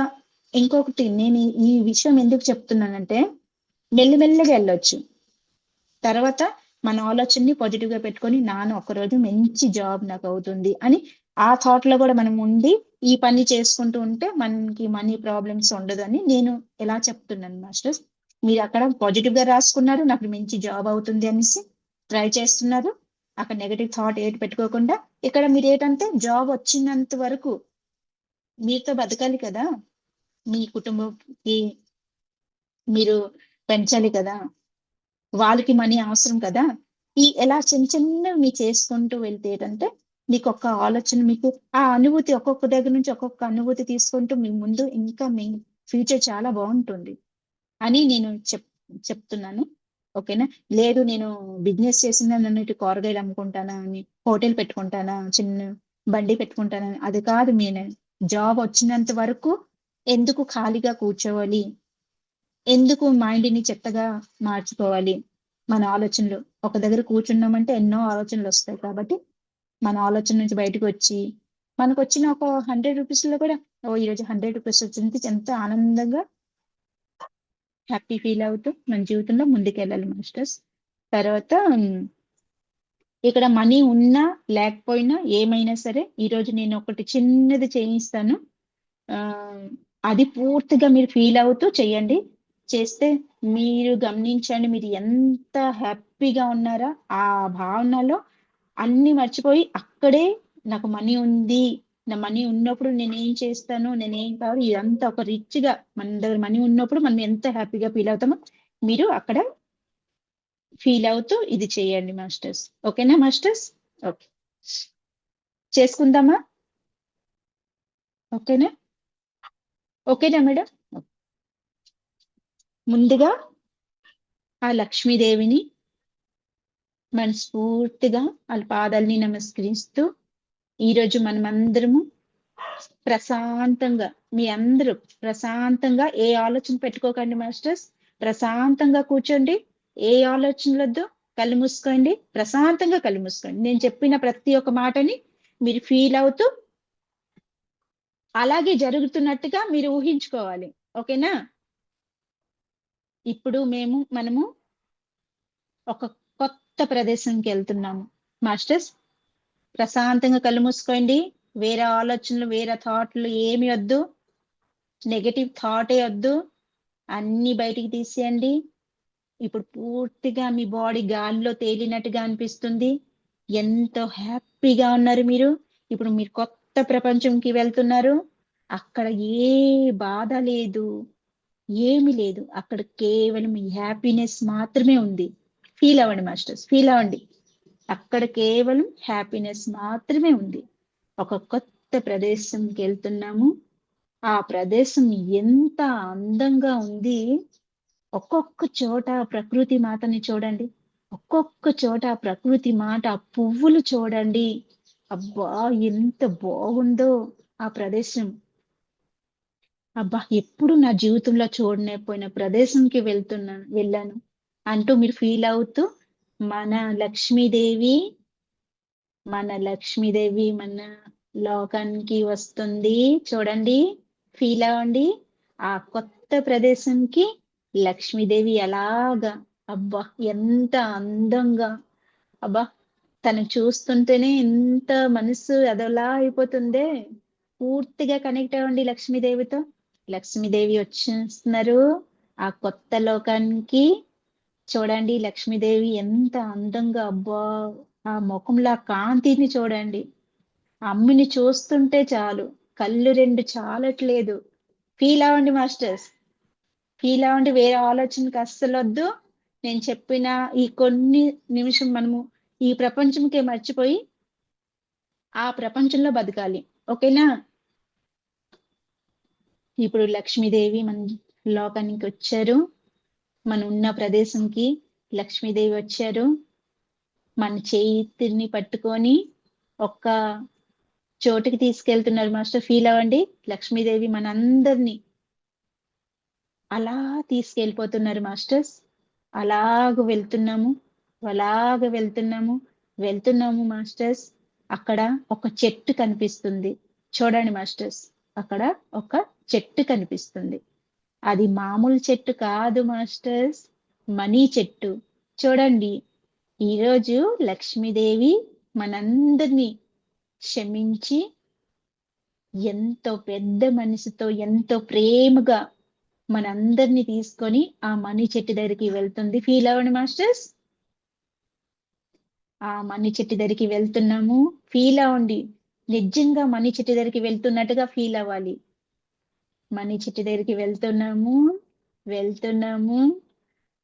ఇంకొకటి నేను ఈ విషయం ఎందుకు చెప్తున్నానంటే మెల్లిమెల్లిగా వెళ్ళొచ్చు. తర్వాత మన ఆలోచనని పాజిటివ్ గా పెట్టుకొని ఒకరోజు మంచి జాబ్ నాకు అవుతుంది అని ఆ థాట్ లో కూడా మనం ఉండి ఈ పని చేసుకుంటూ ఉంటే మనకి మనీ ప్రాబ్లమ్స్ ఉండదు అని నేను ఎలా చెప్తున్నాను మాస్టర్స్. మీరు అక్కడ పాజిటివ్ గా రాసుకున్నారు, నాకు మంచి జాబ్ అవుతుంది అనేసి ట్రై చేస్తున్నారు. అక్కడ నెగటివ్ థాట్ ఏటి పెట్టుకోకుండా ఇక్కడ మీరు ఏంటంటే జాబ్ వచ్చినంత వరకు మీతో బతకాలి కదా, మీ కుటుంబంకి మీరు పెంచాలి కదా, వాళ్ళకి మనీ అవసరం కదా. ఎలా చిన్న చిన్నవి మీరు చేసుకుంటూ వెళ్తే ఏంటంటే మీకు ఒక ఆలోచన, మీకు ఆ అనుభూతి ఒక్కొక్క దగ్గర నుంచి ఒక్కొక్క అనుభూతి తీసుకుంటూ మీ ముందు ఇంకా మీ ఫ్యూచర్ చాలా బాగుంటుంది అని నేను చెప్తున్నాను. ఓకేనా? లేదు నేను బిజినెస్ చేసిన నన్ను ఇటు కూరగాయలు అమ్ముకుంటానా అని, హోటల్ పెట్టుకుంటానా, చిన్న బండి పెట్టుకుంటానా, అది కాదు. నేను జాబ్ వచ్చినంత వరకు ఎందుకు ఖాళీగా కూర్చోవాలి, ఎందుకు మైండ్ని చెత్తగా మార్చుకోవాలి. మన ఆలోచనలు ఒక దగ్గర కూర్చున్నామంటే ఎన్నో ఆలోచనలు వస్తాయి. కాబట్టి మన ఆలోచన నుంచి బయటకు వచ్చి మనకు వచ్చిన ఒక 100 రూపీస్ లో కూడా ఈరోజు 100 రూపీస్ వచ్చింది ఎంత ఆనందంగా హ్యాపీ ఫీల్ అవుతూ మన జీవితంలో ముందుకెళ్ళాలి మాస్టర్స్. తర్వాత ఇక్కడ మనీ ఉన్నా లేకపోయినా ఏమైనా సరే ఈరోజు నేను ఒకటి చిన్నది చేయిస్తాను. ఆ అది పూర్తిగా మీరు ఫీల్ అవుతూ చేయండి. చేస్తే మీరు గమనించండి, మీరు ఎంత హ్యాపీగా ఉన్నారా ఆ భావనలో అన్ని మర్చిపోయి అక్కడే నాకు మనీ ఉంది, నా మనీ ఉన్నప్పుడు నేనేం చేస్తాను, నేనేం కావాలి, ఇదంతా ఒక రిచ్ గా మన దగ్గర మనీ ఉన్నప్పుడు మనం ఎంత హ్యాపీగా ఫీల్ అవుతామో మీరు అక్కడ ఫీల్ అవుతూ ఇది చేయండి మాస్టర్స్. ఓకేనా మాస్టర్స్? ఓకే, చేసుకుందామా? ఓకేనా? ఓకేనా మేడం? ముందుగా ఆ లక్ష్మీదేవిని మనస్ఫూర్తిగా వాళ్ళ పాదాలని నమస్కరిస్తూ ఈరోజు మనమందరము ప్రశాంతంగా, మీ అందరూ ప్రశాంతంగా ఏ ఆలోచన పెట్టుకోకండి మాస్టర్స్. ప్రశాంతంగా కూర్చోండి, ఏ ఆలోచనలొద్దు, కళ్ళు మూసుకోండి, ప్రశాంతంగా కళ్ళు మూసుకోండి. నేను చెప్పిన ప్రతి ఒక్క మాటని మీరు ఫీల్ అవుతూ అలాగే జరుగుతున్నట్టుగా మీరు ఊహించుకోవాలి. ఓకేనా? ఇప్పుడు మనము ఒక కొత్త ప్రదేశంకి వెళ్తున్నాము మాస్టర్స్. ప్రశాంతంగా కళ్ళు మూసుకోండి, వేరే ఆలోచనలు వేరే థాట్లు ఏమి వద్దు, నెగటివ్ థాటే వద్దు, అన్ని బయటికి తీసేయండి. ఇప్పుడు పూర్తిగా మీ బాడీ గాలిలో తేలినట్టుగా అనిపిస్తుంది. ఎంతో హ్యాపీగా ఉన్నారు మీరు. ఇప్పుడు మీరు కొత్త ప్రపంచంకి వెళ్తున్నారు. అక్కడ ఏ బాధ లేదు, ఏమి లేదు. అక్కడ కేవలం ఈ హ్యాపీనెస్ మాత్రమే ఉంది. ఫీల్ అవ్వండి మాస్టర్స్, ఫీల్ అవ్వండి. అక్కడ కేవలం హ్యాపీనెస్ మాత్రమే ఉంది. ఒక కొత్త ప్రదేశంకి వెళ్తున్నాము. ఆ ప్రదేశం ఎంత అందంగా ఉంది. ఒక్కొక్క చోట ప్రకృతి మాతని చూడండి, ఒక్కొక్క చోట ప్రకృతి మాట, ఆ పువ్వులు చూడండి. అబ్బా, ఎంత బాగుందో ఆ ప్రదేశం. అబ్బా, ఎప్పుడు నా జీవితంలో చూడలేకపోయిన ప్రదేశంకి వెళ్ళాను అంటూ మీరు ఫీల్ అవుతూ మన లక్ష్మీదేవి మన లోకానికి వస్తుంది. చూడండి, ఫీల్ అవ్వండి. ఆ కొత్త ప్రదేశంకి లక్ష్మీదేవి ఎలాగా, అబ్బా ఎంత అందంగా, అబ్బా తను చూస్తుంటేనే ఎంత మనసు అదోలా అయిపోతుందే. పూర్తిగా కనెక్ట్ అవ్వండి లక్ష్మీదేవితో. లక్ష్మీదేవి వచ్చేస్తున్నారు ఆ కొత్త లోకానికి. చూడండి లక్ష్మీదేవి ఎంత అందంగా, అబ్బా ఆ ముఖంలో ఆ కాంతిని చూడండి. అమ్మిని చూస్తుంటే చాలు, కళ్ళు రెండు చాలట్లేదు. ఫీల్ అవ్వండి మాస్టర్స్, ఫీల్ అవ్వండి. వేరే ఆలోచనకి అస్సలు వద్దు. నేను చెప్పిన ఈ కొన్ని నిమిషం మనము ఈ ప్రపంచంకే మర్చిపోయి ఆ ప్రపంచంలో బతకాలి. ఓకేనా? ఇప్పుడు లక్ష్మీదేవి మన లోకానికి వచ్చారు. మనం ఉన్న ప్రదేశంకి లక్ష్మీదేవి వచ్చారు. మన చేతిని పట్టుకొని ఒక్క చోటుకి తీసుకెళ్తున్నారు మాస్టర్. ఫీల్ అవ్వండి, లక్ష్మీదేవి మనందరినీ అలా తీసుకెళ్ళిపోతున్నారు మాస్టర్స్. అలాగ వెళ్తున్నాము మాస్టర్స్. అక్కడ ఒక చెట్టు కనిపిస్తుంది. చూడండి మాస్టర్స్, అక్కడ ఒక చెట్టు కనిపిస్తుంది. అది మామూలు చెట్టు కాదు మాస్టర్స్, మనీ చెట్టు. చూడండి, ఈరోజు లక్ష్మీదేవి మనందరినీ క్షమించి ఎంతో పెద్ద మనసుతో ఎంతో ప్రేమగా మనందరినీ తీసుకొని ఆ మనీ చెట్టు దగ్గరికి వెళ్తుంది. ఫీల్ అవ్వండి మాస్టర్స్. ఆ మనీ చెట్టు దగ్గరికి వెళ్తున్నాము. ఫీల్ అవ్వండి, నిజంగా మనీ చెట్టు దగ్గరికి వెళ్తున్నట్టుగా ఫీల్ అవ్వాలి. మనీ చెట్టు దగ్గరికి వెళ్తున్నాము.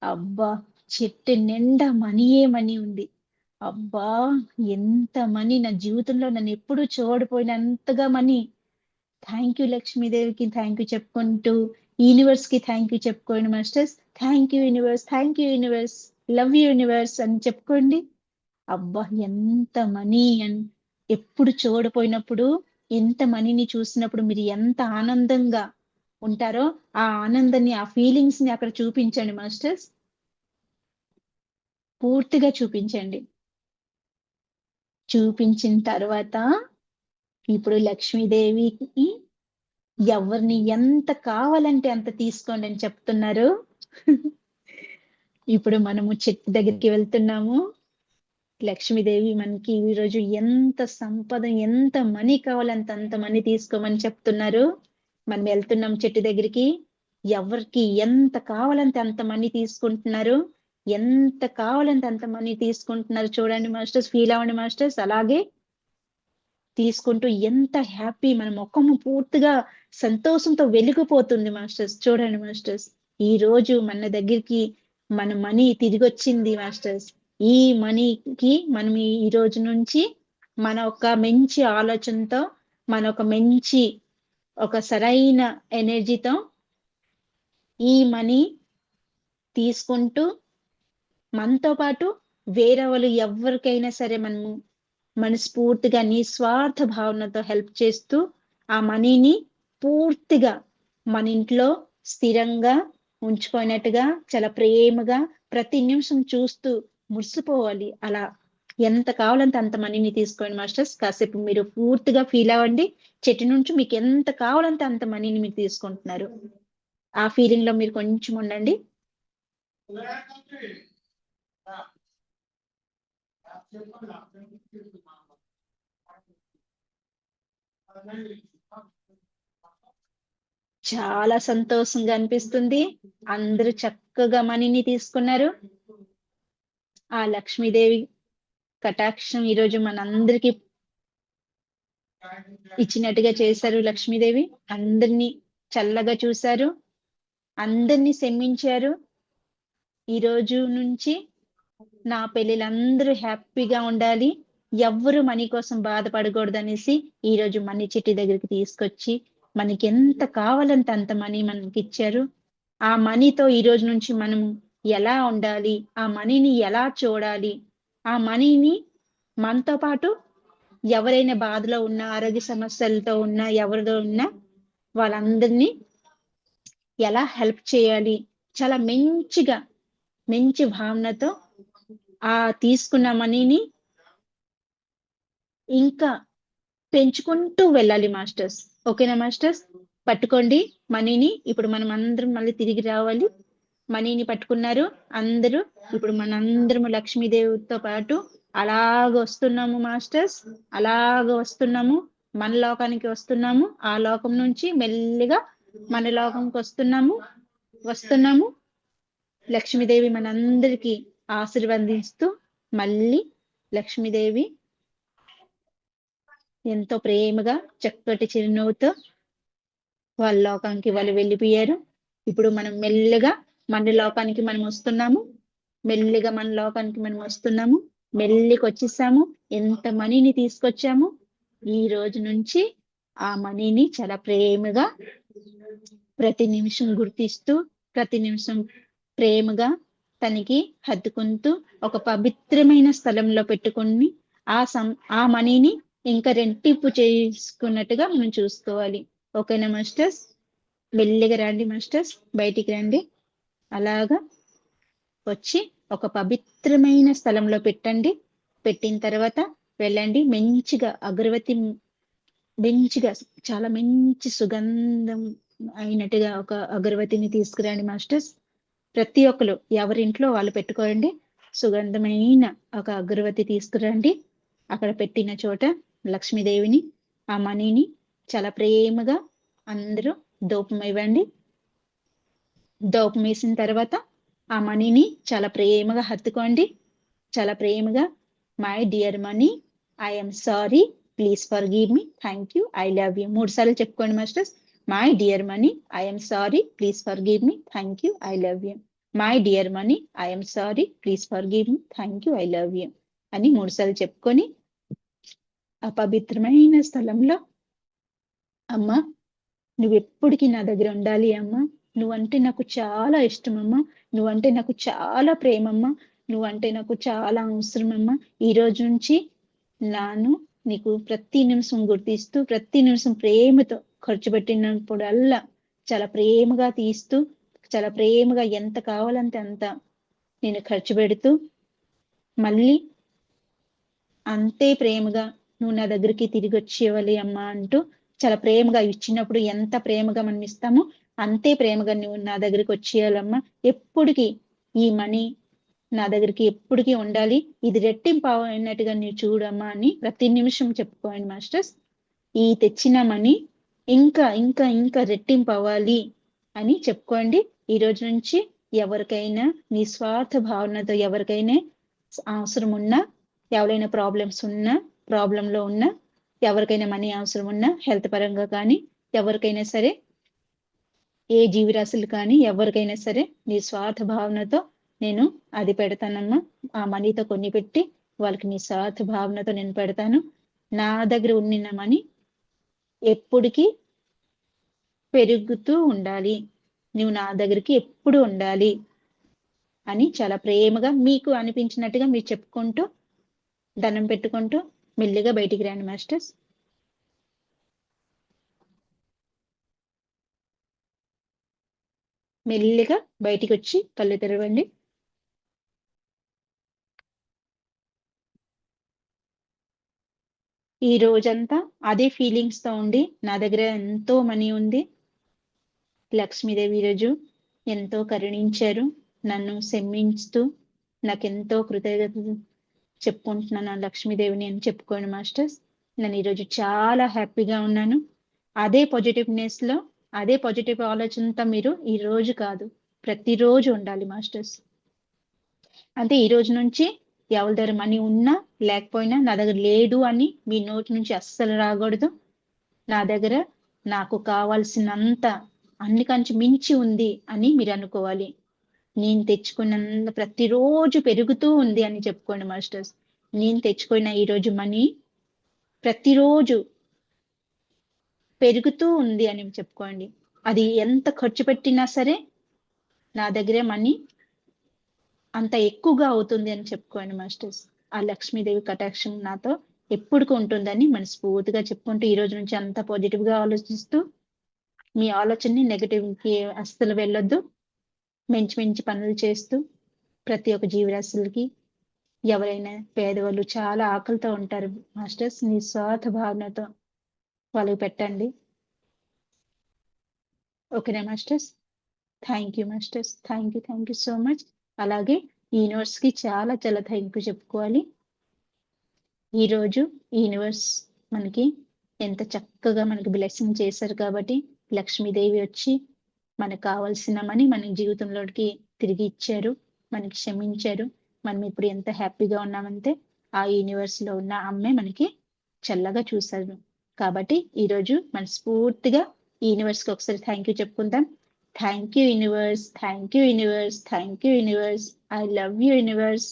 అబ్బా, చెట్టు నిండా మనీయే మనీ ఉంది. అబ్బా, ఎంత మనీ! నా జీవితంలో నన్ను ఎప్పుడూ చూడపోయినంతగా మనీ. థ్యాంక్ యూ లక్ష్మీదేవికి థ్యాంక్ యూ చెప్పుకుంటూ, యూనివర్స్ కి థ్యాంక్ యూ చెప్పుకోండి masters. Thank you universe, thank you universe, love you universe అని చెప్పుకోండి. అబ్బా, ఎంత మనీ! ఎప్పుడు చూడపోయినప్పుడు ఎంత మనీని చూసినప్పుడు మీరు ఎంత ఆనందంగా ఉంటారో ఆ ఆనందాన్ని, ఆ ఫీలింగ్స్ ని అక్కడ చూపించండి మాస్టర్స్. పూర్తిగా చూపించండి. చూపించిన తర్వాత ఇప్పుడు లక్ష్మీదేవికి ఎవరిని ఎంత కావాలంటే అంత తీసుకోండి అని చెప్తున్నారు. ఇప్పుడు మనము చెట్టు దగ్గరికి వెళ్తున్నాము. లక్ష్మీదేవి మనకి ఈరోజు ఎంత సంపద, ఎంత మనీ కావాలంత అంత మనీ తీసుకోమని చెప్తున్నారు. మనం వెళ్తున్నాం చెట్టు దగ్గరికి, ఎవరికి ఎంత కావాలంటే అంత మనీ తీసుకుంటున్నారు. ఎంత కావాలంటే అంత మనీ తీసుకుంటున్నారు. చూడండి మాస్టర్స్, ఫీల్ అవ్వండి మాస్టర్స్. అలాగే తీసుకుంటూ ఎంత హ్యాపీ, మన ముఖము పూర్తిగా సంతోషంతో వెలిగిపోతుంది మాస్టర్స్. చూడండి మాస్టర్స్, ఈ రోజు మన దగ్గరికి మన మనీ తిరిగి వచ్చింది మాస్టర్స్. ఈ మనీకి మనం ఈ రోజు నుంచి మన ఒక మంచి ఆలోచనతో, మన ఒక మంచి ఒక సరైన ఎనర్జీతో ఈ మనీ తీసుకుంటూ మనతో పాటు వేరే వాళ్ళు ఎవరికైనా సరే మనము మనస్ఫూర్తిగా నిస్వార్థ భావనతో హెల్ప్ చేస్తూ ఆ మనీని పూర్తిగా మన ఇంట్లో స్థిరంగా ఉంచుకున్నట్టుగా చాలా ప్రేమగా ప్రతి నిమిషం చూస్తూ మురిసిపోవాలి. అలా ఎంత కావాలంటే అంత మనీని తీసుకోండి మాస్టర్స్. కాసేపు మీరు పూర్తిగా ఫీల్ అవ్వండి. చెట్టు నుంచి మీకు ఎంత కావాలంటే అంత మనీని మీరు తీసుకుంటున్నారు. ఆ ఫీలింగ్ లో మీరు కొంచెం ఉండండి. చాలా సంతోషంగా అనిపిస్తుంది. అందరూ చక్కగా మనీని తీసుకున్నారు. ఆ లక్ష్మీదేవి కటాక్షం ఈరోజు మనందరికి ఇచ్చినట్టుగా చేశారు. లక్ష్మీదేవి అందరినీ చల్లగా చూశారు, అందరినీ క్షమించారు. ఈ రోజు నుంచి నా పెళ్ళిళ్ళందరూ హ్యాపీగా ఉండాలి, ఎవ్వరు మనీ కోసం బాధపడకూడదు అనేసి ఈ రోజు మనీ చెట్టు దగ్గరికి తీసుకొచ్చి మనకి ఎంత కావాలంటే అంత మనీ మనకి ఇచ్చారు. ఆ మనీతో ఈ రోజు నుంచి మనం ఎలా ఉండాలి, ఆ మనీని ఎలా చూడాలి, ఆ మనీని మనతో పాటు ఎవరైనా బాధలో ఉన్నా, ఆరోగ్య సమస్యలతో ఉన్నా, ఎవరితో ఉన్నా వాళ్ళందరినీ ఎలా హెల్ప్ చేయాలి, చాలా మంచిగా మంచి భావనతో ఆ తీసుకున్న మనీని ఇంకా పెంచుకుంటూ వెళ్ళాలి మాస్టర్స్. ఓకేనా మాస్టర్స్? పట్టుకోండి మనీని. ఇప్పుడు మనం అందరం మళ్ళీ తిరిగి రావాలి. మనీని పట్టుకున్నారు అందరూ. ఇప్పుడు మనందరము లక్ష్మీదేవితో పాటు అలాగ వస్తున్నాము మాస్టర్స్, అలాగ వస్తున్నాము, మన లోకానికి వస్తున్నాము. ఆ లోకం నుంచి మెల్లిగా మన లోకంకి వస్తున్నాము. లక్ష్మీదేవి మనందరికి ఆశీర్వదిస్తూ మళ్ళీ లక్ష్మీదేవి ఎంతో ప్రేమగా చక్కటి చిరునవ్వుతో వాళ్ళ లోకానికి వాళ్ళు వెళ్ళిపోయారు. ఇప్పుడు మనం మెల్లిగా మన లోకానికి మనం వస్తున్నాము. మెల్లిగా మన లోకానికి మనం వస్తున్నాము. మెల్లికి వచ్చేసాము. ఎంత మనీని తీసుకొచ్చాము. ఈ రోజు నుంచి ఆ మనీని చాలా ప్రేమగా ప్రతి నిమిషం గుర్తిస్తూ, ప్రతి నిమిషం ప్రేమగా తనకి హత్తుకుంటూ ఒక పవిత్రమైన స్థలంలో పెట్టుకుని ఆ మనీని ఇంకా రెట్టింపు చేసుకున్నట్టుగా మనం చూసుకోవాలి. ఓకేనా మాస్టర్స్? మెల్లిగా రండి మాస్టర్స్, బయటికి రండి. అలాగా వచ్చి ఒక పవిత్రమైన స్థలంలో పెట్టండి. పెట్టిన తర్వాత వెళ్ళండి. మంచిగా అగరవత్తి, మంచిగా చాలా మంచి సుగంధం అయినట్టుగా ఒక అగరవత్తిని తీసుకురండి మాస్టర్స్. ప్రతి ఒక్కరు ఎవరింట్లో వాళ్ళు పెట్టుకోండి. సుగంధమైన ఒక అగరవత్తి తీసుకురండి. అక్కడ పెట్టిన చోట లక్ష్మీదేవిని, ఆ మనీని చాలా ప్రేమగా అందరూ ధూపం ఇవ్వండి. ధూపం వేసిన తర్వాత ఆ మనీని చాలా ప్రేమగా హత్తుకోండి. చాలా ప్రేమగా, my dear money, I'm sorry, please for give me, thank you, I love you 3 సార్లు చెప్పుకోండి masters. My dear money, I'm sorry, please for give me, thank you, I love you. My dear money, I'm sorry, please for give me, thank you, I love you అని 3 సార్లు చెప్పుకొని ఆ పవిత్రమైన స్థలంలో, అమ్మా నువ్వు ఎప్పటికీ నా దగ్గర ఉండాలి అమ్మా, నువ్వంటే నాకు చాలా ఇష్టం అమ్మా, నువ్వంటే నాకు చాలా ప్రేమమ్మా, నువ్వంటే నాకు చాలా అవసరం అమ్మా. ఈ రోజు నుంచి నాను నీకు ప్రతి నిమిషం గుర్తిస్తూ, ప్రతి నిమిషం ప్రేమతో ఖర్చు పెట్టినప్పుడల్లా చాలా ప్రేమగా తీస్తూ, చాలా ప్రేమగా ఎంత కావాలంటే అంత నేను ఖర్చు పెడుతూ, మళ్ళీ అంతే ప్రేమగా నువ్వు నా దగ్గరికి తిరిగి వచ్చేవాలి అమ్మా అంటూ చాలా ప్రేమగా ఇచ్చినప్పుడు ఎంత ప్రేమగా మనం ఇస్తామో అంతే ప్రేమగా నువ్వు నా దగ్గరికి వచ్చేయాలమ్మా. ఎప్పటికీ ఈ మనీ నా దగ్గరికి ఎప్పటికీ ఉండాలి, ఇది రెట్టింపు అయినట్టుగా నీవు చూడమ్మా అని ప్రతి నిమిషం చెప్పుకోండి మాస్టర్స్. ఈ తెచ్చిన మనీ ఇంకా ఇంకా ఇంకా రెట్టింపు అవ్వాలి అని చెప్పుకోండి. ఈ రోజు నుంచి ఎవరికైనా నిస్వార్థ భావనతో ఎవరికైనా అవసరం ఉన్నా, ఎవరైనా ప్రాబ్లంలో ఉన్నా, ఎవరికైనా మనీ అవసరం ఉన్నా, హెల్త్ పరంగా కానీ ఎవరికైనా సరే, ఏ జీవరాశులు కానీ ఎవరికైనా సరే నిస్వార్థ భావనతో నేను అది పెడతానమ్మా. ఆ మనీతో కొన్ని పెట్టి వాళ్ళకి నిస్వార్థ భావనతో నేను పెడతాను. నా దగ్గర ఉన్న మనీ ఎప్పటికీ పెరుగుతూ ఉండాలి, నువ్వు నా దగ్గరికి ఎప్పుడు ఉండాలి అని చాలా ప్రేమగా మీకు అనిపించినట్టుగా మీరు చెప్పుకుంటూ దండం పెట్టుకుంటూ మెల్లిగా బయటికి రండి మాస్టర్స్. మెల్లిగా బయటికి వచ్చి కళ్ళు తెరవండి. ఈ రోజంతా అదే ఫీలింగ్స్ తో ఉండి, నా దగ్గర ఎంతో మనీ ఉంది, లక్ష్మీదేవి ఈరోజు ఎంతో కరుణించారు, నన్ను క్షమించుతూ నాకెంతో కృతజ్ఞతలు చెప్పుకుంటున్నాను లక్ష్మీదేవిని అని చెప్పుకోండి మాస్టర్స్. నేను ఈరోజు చాలా హ్యాపీగా ఉన్నాను. అదే పాజిటివ్నెస్ లో, అదే పాజిటివ్ ఆలోచనతో మీరు ఈ రోజు కాదు ప్రతిరోజు ఉండాలి మాస్టర్స్. అంటే ఈ రోజు నుంచి ఎవరి దగ్గర మనీ ఉన్నా లేకపోయినా నా దగ్గర లేదు అని మీ నోటి నుంచి అస్సలు రాకూడదు. నా దగ్గర నాకు కావాల్సినంత అన్నికంచి మించి ఉంది అని మీరు అనుకోవాలి. నేను తెచ్చుకున్న ప్రతిరోజు పెరుగుతూ ఉంది అని చెప్పుకోండి మాస్టర్స్. నేను తెచ్చుకున్న ఈరోజు మనీ ప్రతిరోజు పెరుగుతూ ఉంది అని చెప్పుకోండి. అది ఎంత ఖర్చు పెట్టినా సరే నా దగ్గరే మనీ అంత ఎక్కువగా అవుతుంది అని చెప్పుకోండి మాస్టర్స్. ఆ లక్ష్మీదేవి కటాక్షం నాతో ఎప్పుడుకు ఉంటుందని మనస్ఫూర్తిగా చెప్పుకుంటూ ఈ రోజు నుంచి అంత పాజిటివ్ గా ఆలోచిస్తూ, మీ ఆలోచనని నెగటివ్ కి అస్సలు వెళ్ళొద్దు. మంచి మంచి పనులు చేస్తూ ప్రతి ఒక్క జీవరాశులకి, ఎవరైనా పేదవాళ్ళు చాలా ఆకలితో ఉంటారు మాస్టర్స్, నిస్వార్థ భావనతో వాళ్ళకి పెట్టండి. ఓకేనా masters? Thank you masters, thank you so much. అలాగే యూనివర్స్ కి చాలా చాలా థ్యాంక్ యూ చెప్పుకోవాలి. ఈరోజు యూనివర్స్ మనకి ఎంత చక్కగా మనకి బ్లెస్సింగ్ చేశారు కాబట్టి లక్ష్మీదేవి వచ్చి మనకు కావాల్సిన మనీ మన జీవితంలోకి తిరిగి ఇచ్చారు, మనకి క్షమించారు. మనం ఇప్పుడు ఎంత హ్యాపీగా ఉన్నామంటే ఆ యూనివర్స్ లో ఉన్న అమ్మే మనకి చల్లగా చూశారు. కాబట్టి ఈరోజు మనస్ఫూర్తిగా ఈ యూనివర్స్ కి ఒకసారి థ్యాంక్ యూ చెప్పుకుందాం. Thank you universe, thank you universe, thank you universe, I love you universe,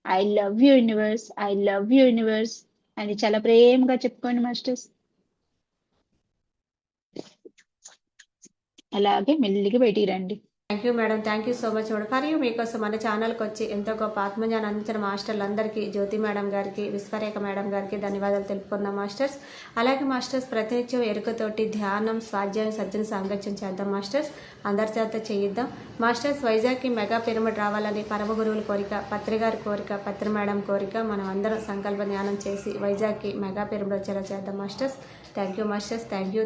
I love you universe, I love you universe అని చాలా ప్రేమగా చెప్పుకోండి మాస్టర్స్. అలాగే మెల్లిగా బయటికి రండి. Thank you madam, thank you so much madam. For you మీకోసం మన ఛానల్కి వచ్చి ఎంతో గొప్ప ఆత్మజ్ఞానం అందించిన మాస్టర్లందరికీ, జ్యోతి మేడం గారికి, విశ్వరేఖ మేడం గారికి ధన్యవాదాలు తెలుపుకుందాం మాస్టర్స్. అలాగే మాస్టర్స్ ప్రతినిత్యం ఎరుకతోటి ధ్యానం, స్వాధ్యాయం, సజ్జన సాంగత్యం చేద్దాం మాస్టర్స్. అందరి చేత చేయిద్దాం మాస్టర్స్. వైజాగ్కి మెగా పిరమిడ్ రావాలని పరమ గురువుల కోరిక, పత్రి గారి కోరిక, పత్రి మేడం కోరిక, మనం అందరం సంకల్ప ధ్యానం చేసి వైజాగ్కి మెగా పిరమిడ్ వచ్చేలా చేద్దాం masters. Thank you masters, thank you.